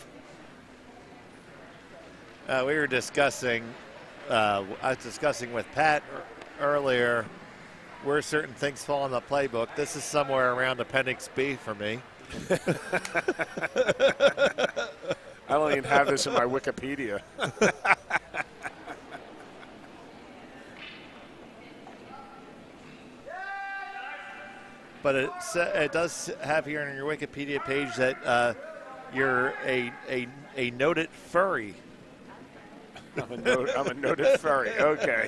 We were discussing. I was discussing with Pat earlier where certain things fall in the playbook. This is somewhere around Appendix B for me. I don't even have this in my Wikipedia. But it does have here on your Wikipedia page that you're a noted furry. I'm a noted furry. Okay.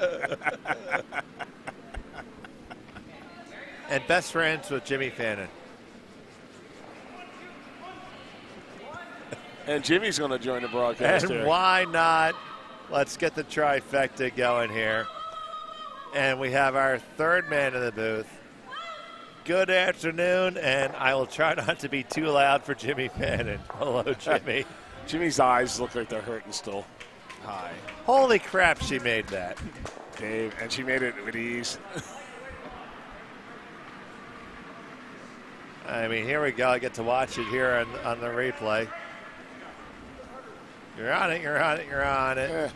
And best friends with Jimmy Fannin. And Jimmy's going to join the broadcast. And here. why not? Let's get the trifecta going here. And we have our third man in the booth. Good afternoon, and I will try not to be too loud for Jimmy Fannin. Hello, Jimmy. Jimmy's eyes look like they're hurting still. Hi. Holy crap, she made that. Dave, and she made it with ease. I mean, here we go. I get to watch it here on the replay. You're on it, you're on it, you're on it. Eh.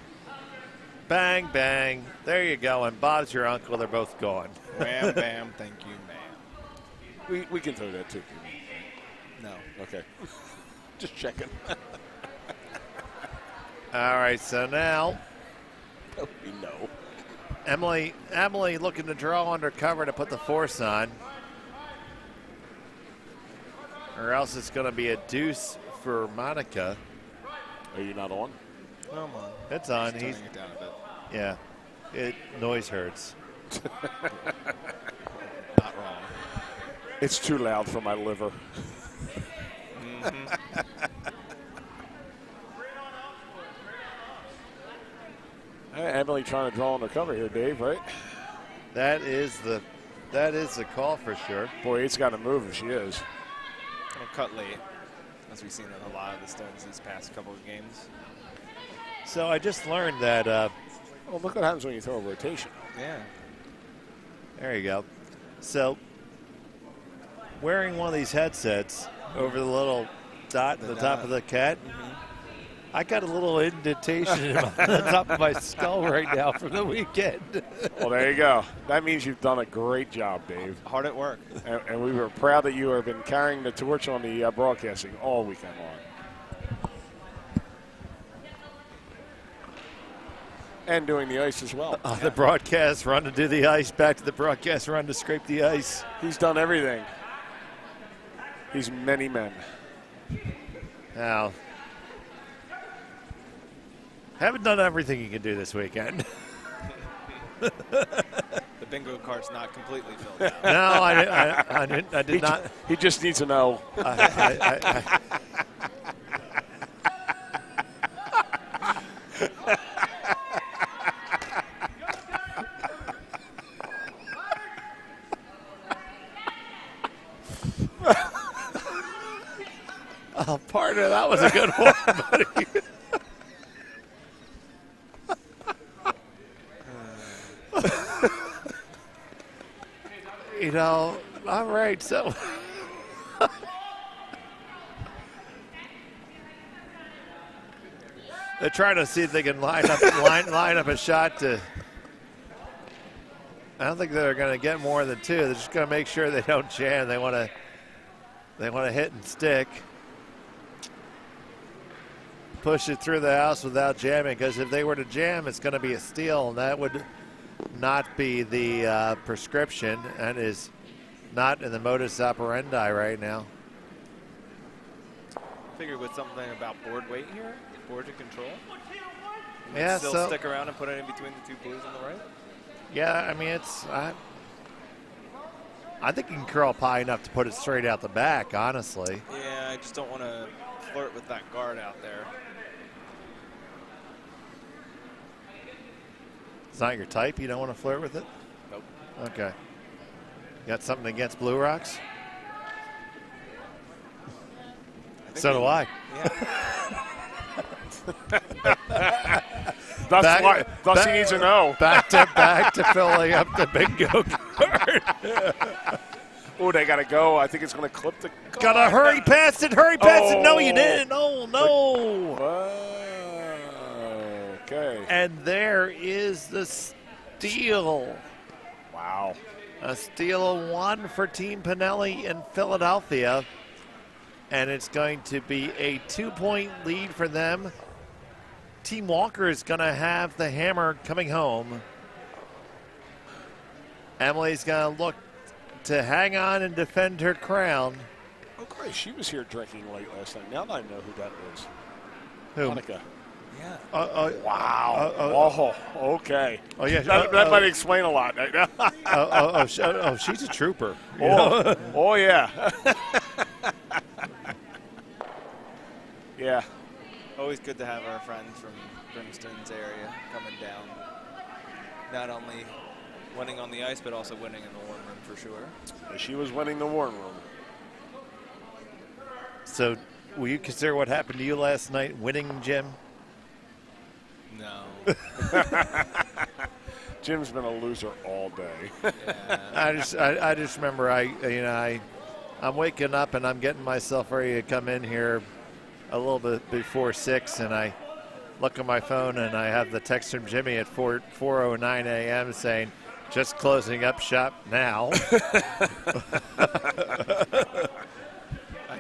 Bang, bang. There you go. And Bob's your uncle. They're both gone. Wham, bam, thank you, ma'am. We can throw that too. No. Okay. Just checking. All right, so now We know. Emily looking to draw under cover to put the force on. Or else it's going to be a deuce for Monica. Are you not on? No, I'm on. It's on. Just He's turning it down a bit. yeah. Noise hurts. Not wrong. It's too loud for my liver. Emily trying to draw on the cover here, Dave, right? That is the call for sure. Boy, it's got to move if she is. It'll cut late, as we've seen in a lot of the studs these past couple of games. So I just learned that. Well, look what happens when you throw a rotation. Yeah. There you go. So wearing one of these headsets over the little dot at the top of the cat, I got a little indentation on the top of my skull right now from the weekend. Well, there you go. That means you've done a great job, Dave. Hard at work. And we were proud that you have been carrying the torch on the broadcasting all weekend long. And doing the ice as well. The broadcast run to do the ice, back to the broadcast run to scrape the ice. He's done everything. He's many men. Now, haven't done everything you can do this weekend. The bingo card's not completely filled out. No, I did not. He just needs to know. Part of that was a good one, buddy. All right, so they're trying to see if they can line up a shot to. I don't think they're going to get more than two. They're just going to make sure they don't jam. They want to hit and stick. Push it through the house without jamming, because if they were to jam, it's going to be a steal, and that would not be the prescription, and is not in the modus operandi right now. Figured with something about board weight here, board to control. Yeah, still so stick around and put it in between the two blues on the right. yeah, I mean I think you can curl high enough to put it straight out the back. Honestly. Yeah, I just don't want to flirt with that guard out there. It's not your type? You don't want to flirt with it? Nope. Okay. You got something against Blue Rocks? So do I. Yeah. Thus he needs to know. Back to filling up the bingo card. Oh, they got to go. I think it's going to clip the card. Gotta hurry past it, hurry past it. No, you didn't. Oh, no. Okay. And there is the steal. Wow. A steal of one for Team Pinelli in Philadelphia. And it's going to be a 2-point lead for them. Team Walker is going to have the hammer coming home. Emily's going to look to hang on and defend her crown. Oh, great. She was here drinking late last night. Now that I know who that is. Who? Monica. Yeah. Wow. Okay. Oh, yeah. That might explain a lot. She's a trooper. Oh, yeah. Yeah. Always good to have our friends from Brimstone's area coming down. Not only winning on the ice, but also winning in the warm room for sure. She was winning the warm room. So, will you consider what happened to you last night winning, Jim? No. Jim's been a loser all day. Yeah. I just remember I'm waking up and I'm getting myself ready to come in here a little bit before 6, and I look at my phone and I have the text from Jimmy at 4:09 a.m. saying, "Just closing up shop now." I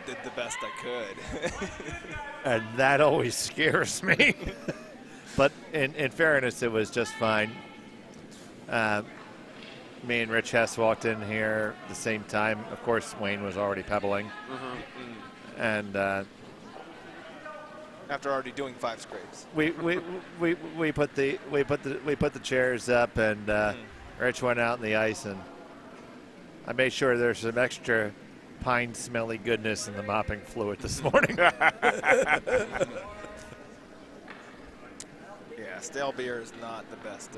did the best I could. And that always scares me. But in fairness, it was just fine. Me and Rich Hess walked in here at the same time. Of course, Wayne was already pebbling. And after already doing 5 scrapes. we put the chairs up, and Rich went out in the ice, and I made sure there's some extra pine smelly goodness in the mopping fluid this morning. Yeah, stale beer is not the best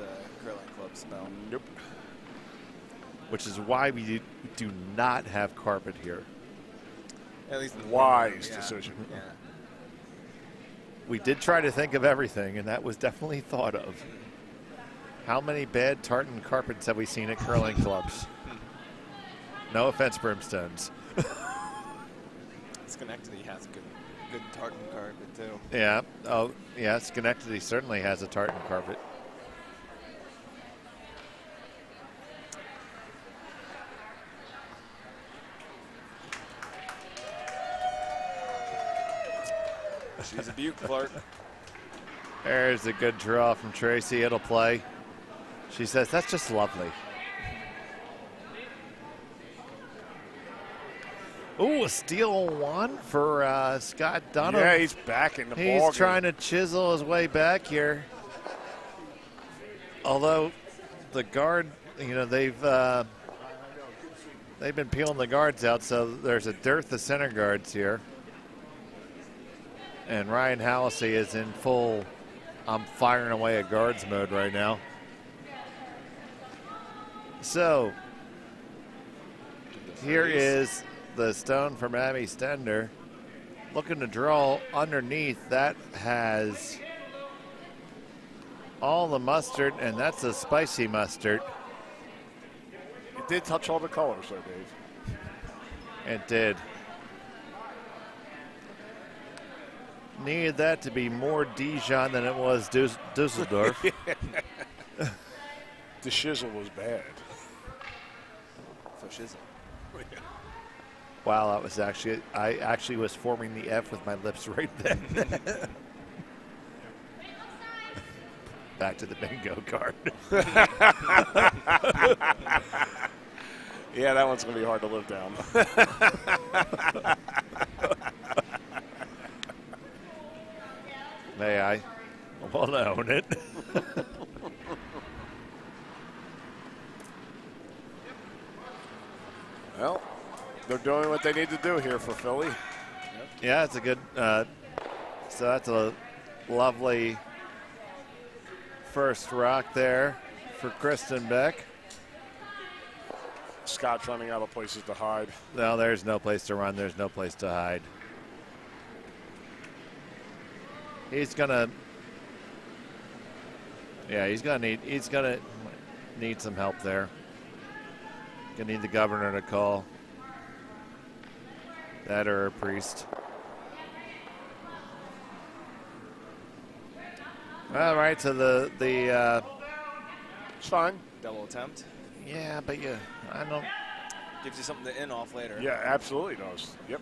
curling club smell. Nope. Which is why we do not have carpet here. At least in the Wise yeah. decision. Yeah. We did try to think of everything, and that was definitely thought of. How many bad tartan carpets have we seen at curling clubs? No offense, Brimstones. Schenectady has good good tartan carpet, too. Yeah. Oh, yeah. Schenectady certainly has a tartan carpet. She's a beaut, Clark. There's a good draw from Tracy. It'll play. She says, that's just lovely. Ooh, a steal one for Scott Dunham. Yeah, he's back in the ball. He's trying to chisel his way back here. Although the guard, they've been peeling the guards out, so there's a dearth of center guards here. And Ryan Hallisey is in full I'm firing away at guards mode right now. So here is the stone from Abby Stender. Looking to draw underneath. That has all the mustard, and that's a spicy mustard. It did touch all the colors, though, Dave. It did. Needed that to be more Dijon than it was Dusseldorf. The shizzle was bad. For shizzle. Wow, that was I actually was forming the F with my lips right then. Back to the bingo card. Yeah, that one's going to be hard to live down. May I? Well, own it. Well, they're doing what they need to do here for Philly. Yeah, it's a good. So that's a lovely first rock there for Kristen Beck. Scott's running out of places to hide. No, there's no place to run. There's no place to hide. He's gonna. Yeah, he's gonna need some help there. Gonna need the governor to call. That or a priest. All right, so the it's fine. Double attempt. Yeah, but I don't. Gives you something to in off later. Yeah, absolutely does. Yep.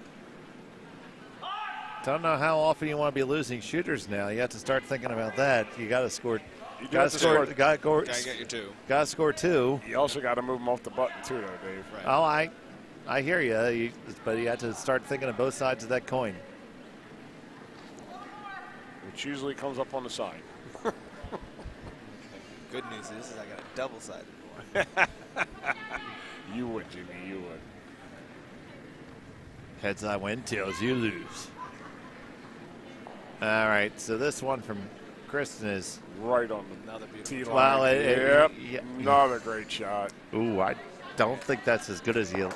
Don't know how often you want to be losing shooters now. You have to start thinking about that. You got to score. You Got to score. Got Gotta get your two. to score two. You also got to move them off the button too, though, Dave. Right. Oh, I hear you. But you have to start thinking of both sides of that coin. Which usually comes up on the side. Good news is I got a double-sided one. You would, Jimmy. You would. Heads I win, tails you lose. All right, so this one from Kristen is Right on Another the beautiful tee draw. line. Well, Yep. Another great shot. ooh, I don't think that's as good as you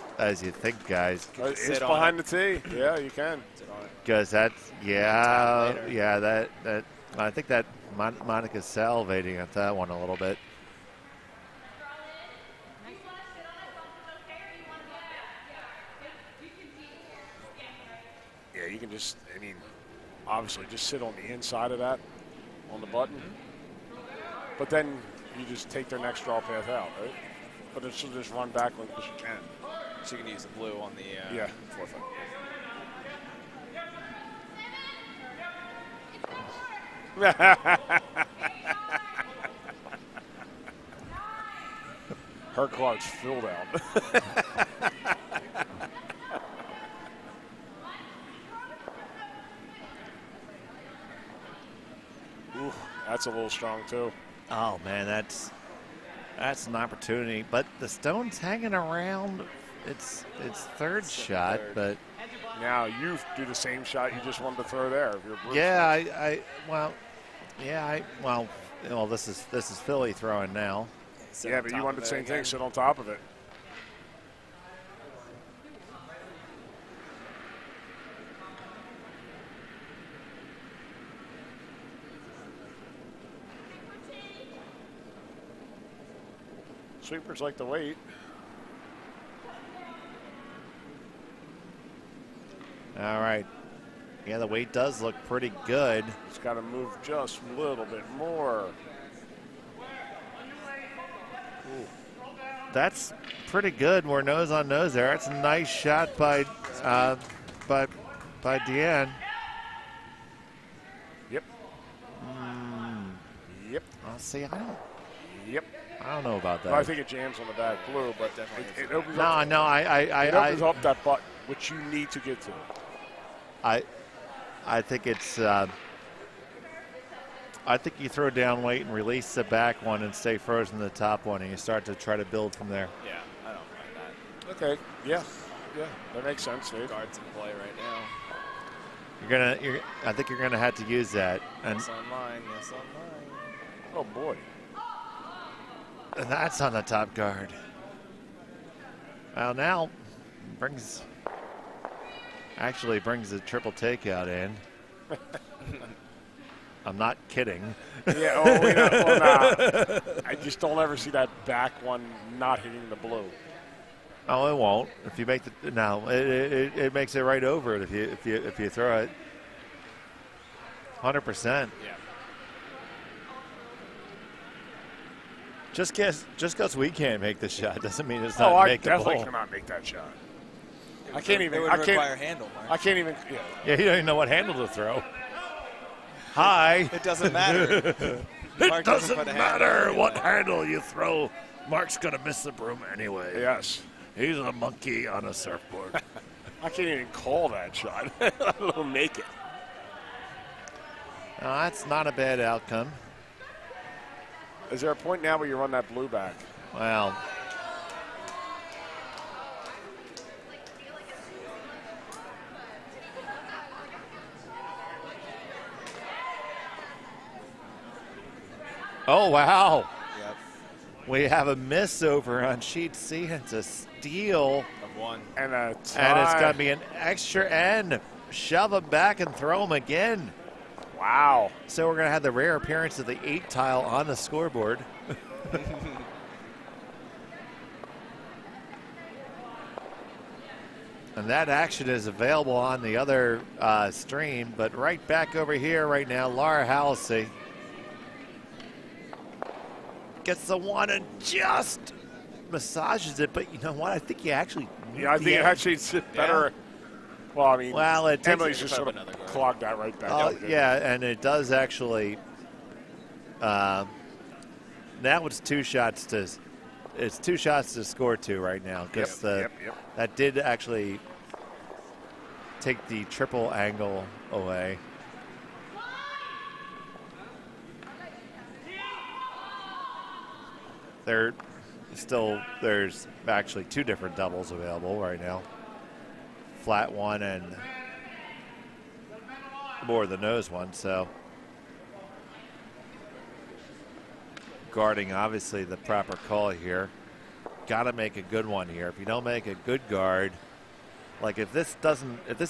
think, guys. It's sit on behind the tee. Yeah, you can. Sit on it. Because that's Tap that later. I think that Monica's salivating at that one a little bit. Yeah, you can just, obviously just sit on the inside of that, on the button. But then you just take their next draw path out, right? But it should just run back like you can. So you can use the blue on the Yeah. forefoot. Her card's filled out. Ooh, that's a little strong too. Oh man, that's an opportunity. But the stone's hanging around. It's third shot, third. but Now you do the same shot you just wanted to throw there. If you're Bruce. well, this is Philly throwing now. Sit Yeah, on but you top wanted of the it same thing. again. Sit on top of it. Sweepers like to wait. All right. Yeah, the weight does look pretty good. It's got to move just a little bit more. That's pretty good. We're nose on nose there. It's a nice shot by Deanne. Yep. Yep. See, I Yep. don't know about that. Well, I think it jams on the back blue, but Definitely it opens no, up. no, It opens up that butt, which you need to get to. I think it's. I think you throw down weight and release the back one and stay frozen in the top one, and you start to try to build from there. Yeah, I don't mind that. Okay. Yeah. Yeah. That makes sense, Dave. Guards in play right now. I think you're gonna have to use that, and Yes on mine. Yes on mine. Oh boy. that's on the top guard. Well, now brings the triple takeout in. I'm not kidding. Yeah. Oh, well, nah. I just don't ever see that back one not hitting the blue. Oh, it won't. If you make it makes it right over it if you throw it. 100%. Yeah. Just because we can't make the shot doesn't mean it's Oh, not I makeable. definitely cannot make that shot. I can't even. It would I can't. require handle, Mark. I can't even. Yeah. Yeah, you don't even know what handle to throw. Hi. It doesn't matter. It doesn't matter what handle you throw. Mark's gonna miss the broom anyway. Yes. He's a monkey on a surfboard. I can't even call that shot. Let alone make it. That's not a bad outcome. Is there a point now where you run that blue back? Well, oh wow. Yep. We have a miss over on sheet C. It's a steal. Of one. And a tie. And it's going to be an extra end. Shove him back and throw him again. Wow. So we're going to have the rare appearance of the 8 tile on the scoreboard. And that action is available on the other stream. But right back over here right now, Laura Halsey gets the one and just massages it. But you know what? I think you actually. Yeah, I think it actually it's better. Well, I mean, Well, Emily's just sort of clogged that right back. yeah, and it does actually. Now it's 2 shots to. It's 2 shots to score 2 right now because Yep. that did actually take the triple angle away. There's actually 2 different doubles available right now. Flat one and more the nose one, so guarding obviously the proper call here. Got to make a good one here. If you don't make a good guard, like if this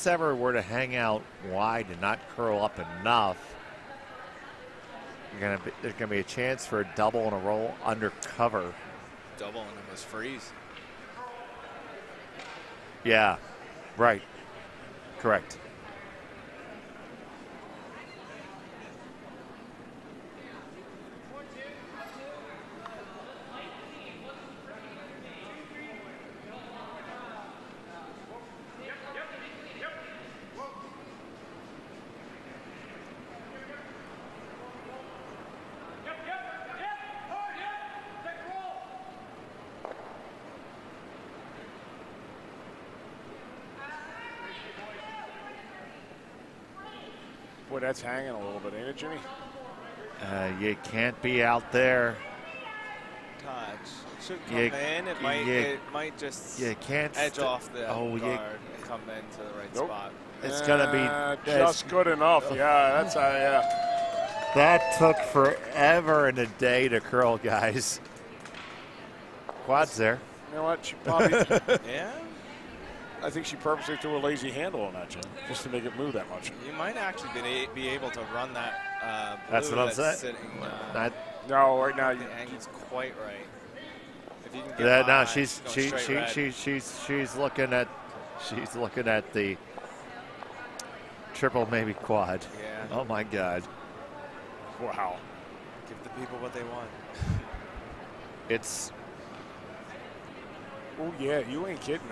ever were to hang out wide and not curl up enough, there's gonna be a chance for a double and a roll under cover. Double and it was freeze. Yeah, right. Correct. Boy, that's hanging a little bit, ain't it, Jimmy? You can't be out there. Touch. It should come in. It might just You can't edge off the guard you, and come into the right Nope. spot. It's gonna be just good enough. Yeah, that's That took forever and a day to curl, guys. Quads there. You know what? She probably. Yeah. I think she purposely threw a lazy handle on that, Jim, just to make it move that much. You might actually be able to run that blue That's what I'm saying. sitting. No, right now the angle's quite right. If you can get Yeah, by, no, she's looking at the triple, maybe quad. Yeah. Oh my God. Wow. Give the people what they want. It's Oh yeah, you ain't kidding.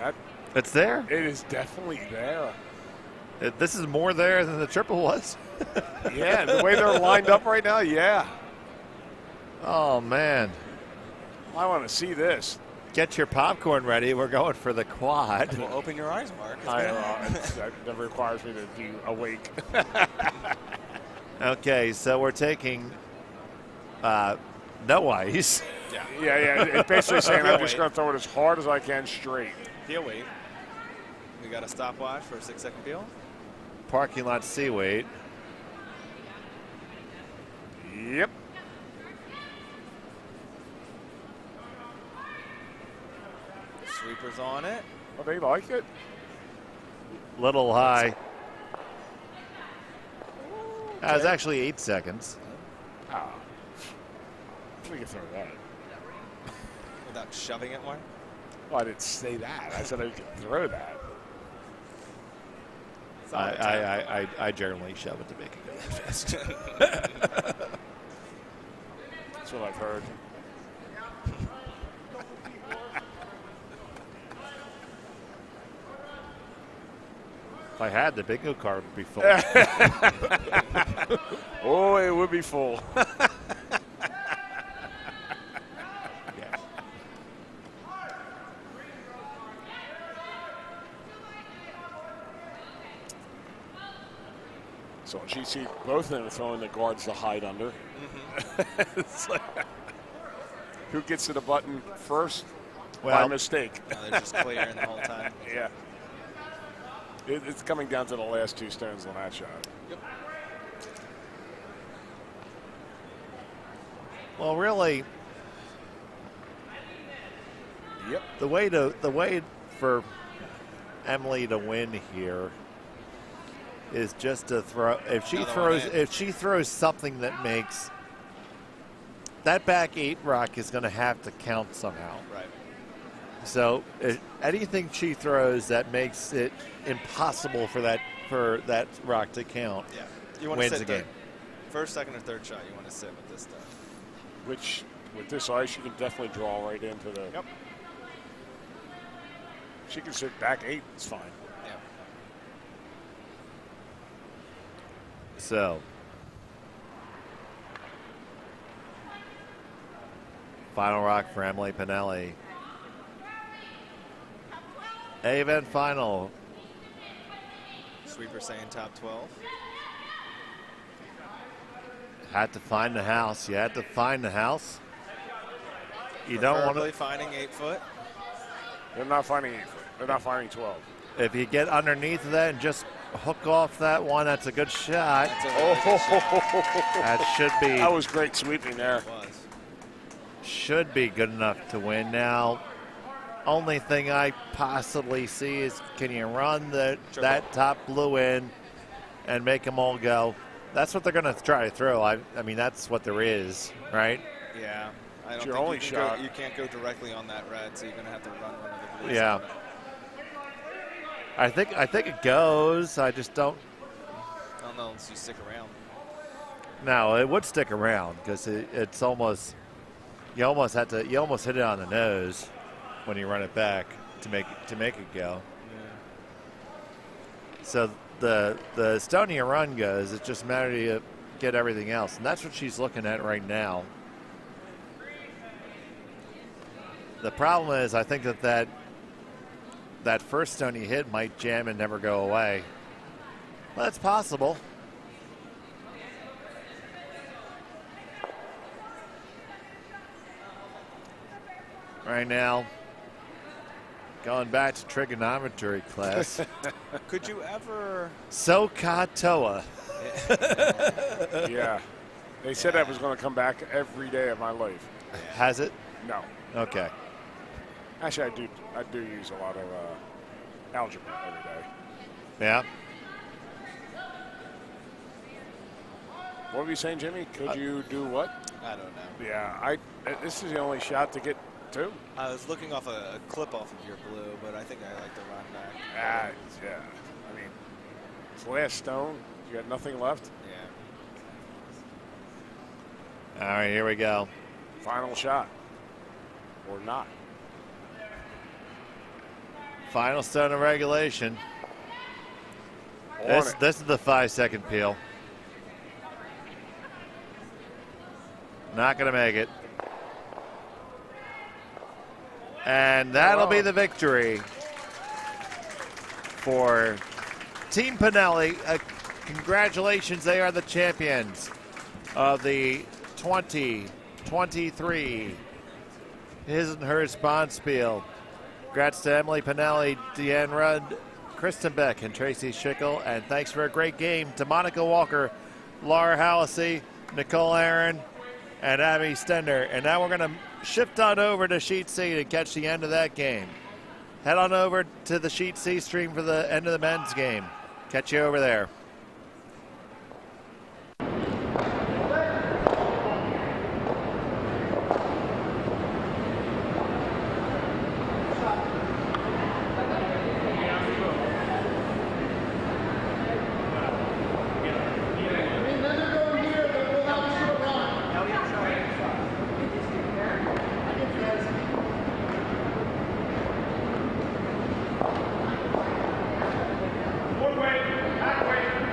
it's there. It is definitely there. This is more there than the triple was. Yeah, the way they're lined up right now, yeah. Oh man. I want to see this. Get your popcorn ready. We're going for the quad. Well, open your eyes, Mark. It's I gonna that requires me to be awake. Okay, so we're taking no ice. Yeah. It's basically saying I'm just Wait. going to throw it as hard as I can straight. He'll wait. We got a stopwatch for a 6-second peel. Parking lot seaweed. Yep. Sweepers on it. Oh, they like it. Little high. That was actually 8 seconds. Ah. We can throw that. Without shoving it more. Well, I didn't say that. I said I could throw that. It's all the time. I generally shove it to make it go that fast. That's what I've heard. If I had, the bingo card would be full. Oh, it would be full. Yeah. So on GC, both of them are throwing the guards to hide under. It's like, who gets to the button first? By Well, mistake. No, they're just clearing the whole time. Yeah. It's coming down to the last 2 stones on that shot. Yep. well, really, Yep. the way for Emily to win here is just to throw. If she throws something that makes that back 8 rock is going to have to count somehow. Right. So anything she throws that makes it impossible for that rock to count Yeah. You want to wins sit the there. game. First, second, or third shot, you want to sit with this stuff. Which, with this ice, you can definitely draw right into the. Yep. She can sit back 8. It's fine. Yeah. So final rock for Emily Pinelli. A-event final. Sweeper saying top 12. Had to find the house. You had to find the house. You don't want Preferably to. finding 8 foot. They're not finding 8 foot. They're not finding 12. If you get underneath of that and just hook off that one, that's a good shot. That's a really good shot. That should be. That was great sweeping there. It was. Should be good enough to win. Now, only thing I possibly see is can you run that top blue in and make them all go? That's what they're going to try to throw. I mean, that's what there is, right? Yeah. I don't It's your think only you can shot. Go, you can't go directly on that red, so you're going to have to run one of the blues. Yeah. on it. I think it goes. I just don't. I don't know unless you stick around. No, it would stick around because it's almost. You almost hit it on the nose when you run it back to make it go. Yeah. So the stonier run goes. It's just a matter to get everything else, and that's what she's looking at right now. The problem is, I think that first stone you hit might jam and never go away. Well, that's possible. Right now, going back to trigonometry class. Could you ever? SOHCAHTOA. Yeah. They said that was going to come back every day of my life. Has it? No. Okay. Actually, I do use a lot of algebra every day. Yeah. What were you saying, Jimmy? Could you do what? I don't know. Yeah, this is the only shot to get to. I was looking off a clip off of your blue, but I think I like to run back. Yeah. I mean, It's last stone. You got nothing left. Yeah. All right, here we go. Final shot. Or not. Final stone of regulation. On This it. is the 5-second peel. Not going to make it. And that'll be the victory for Team Pinelli. Congratulations, they are the champions of the 2023 His and Hers Bonspiel. Congrats to Emily Pinelli, Deanne Rudd, Kristen Beck, and Tracy Schickel. And thanks for a great game to Monica Walker, Laura Hallisey, Nicole Aaron, and Abby Stender. And now we're going to shift on over to Sheet C to catch the end of that game. Head on over to the Sheet C stream for the end of the men's game. Catch you over there. Back weight.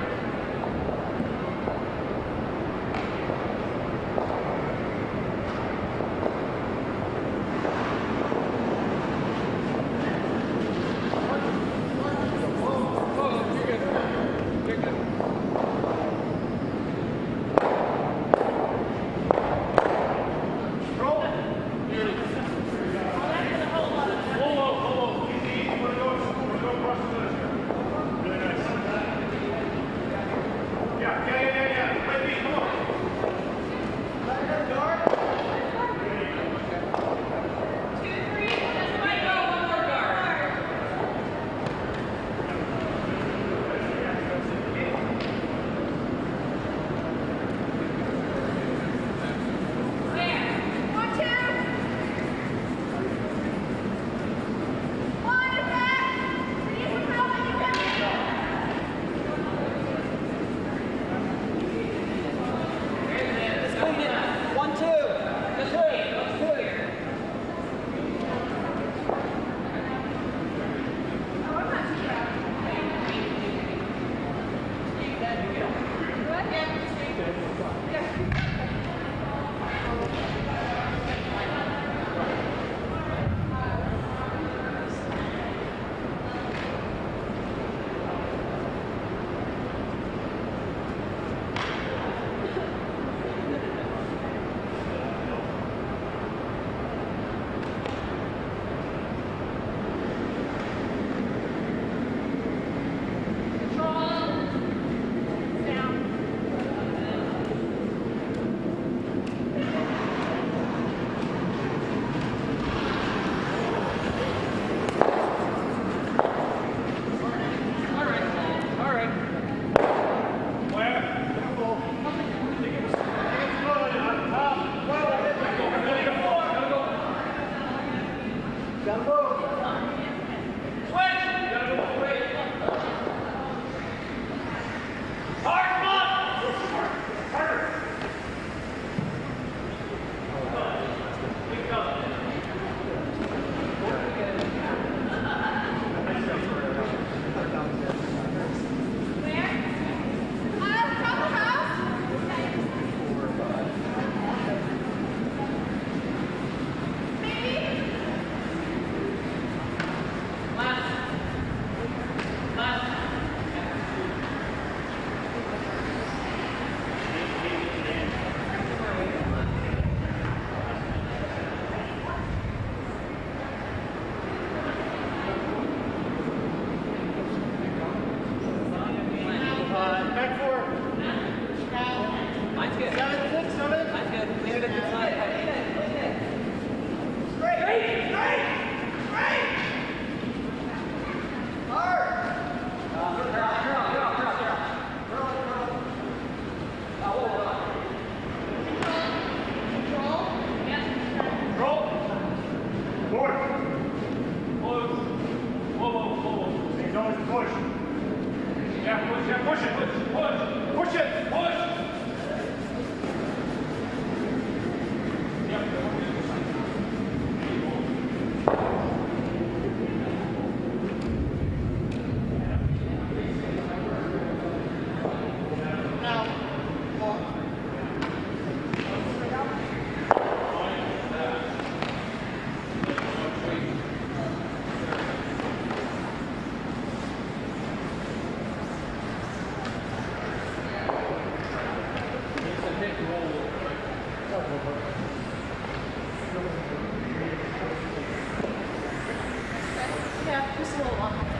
Yeah, just a little long.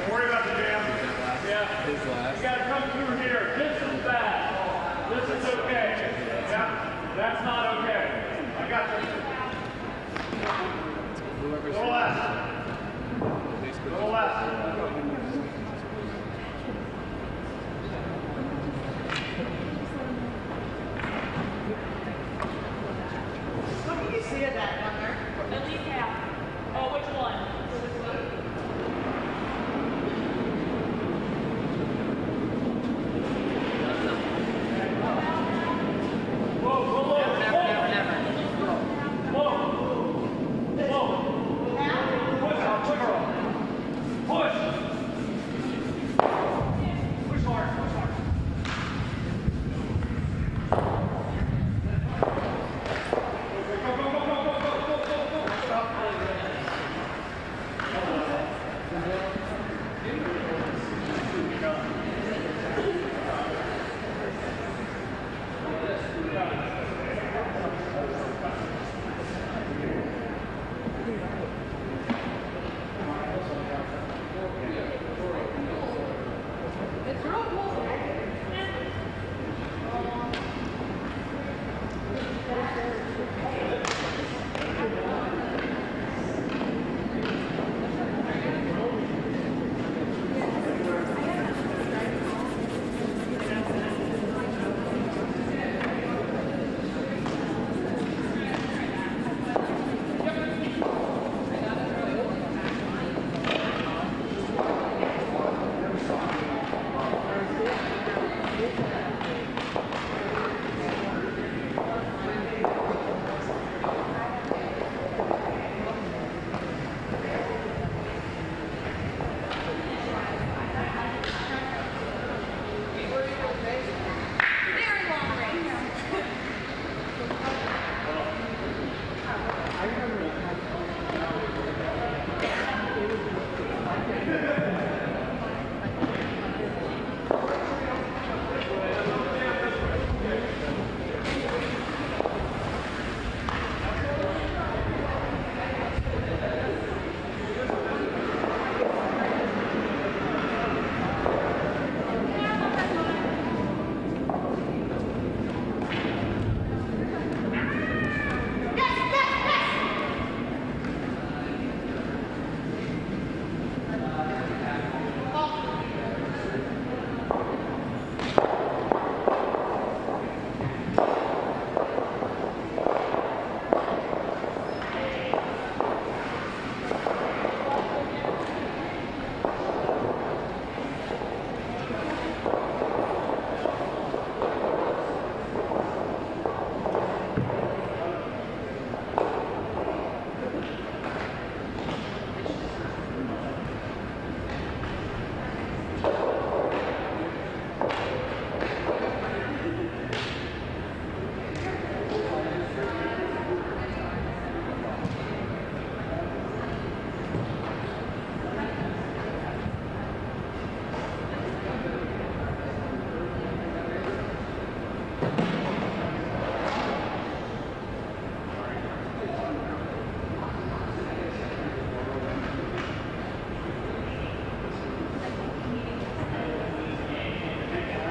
Don't worry about the jam. Yeah. His last. You got to come through here. This is bad. This is okay. Yeah. That's not okay. I got you.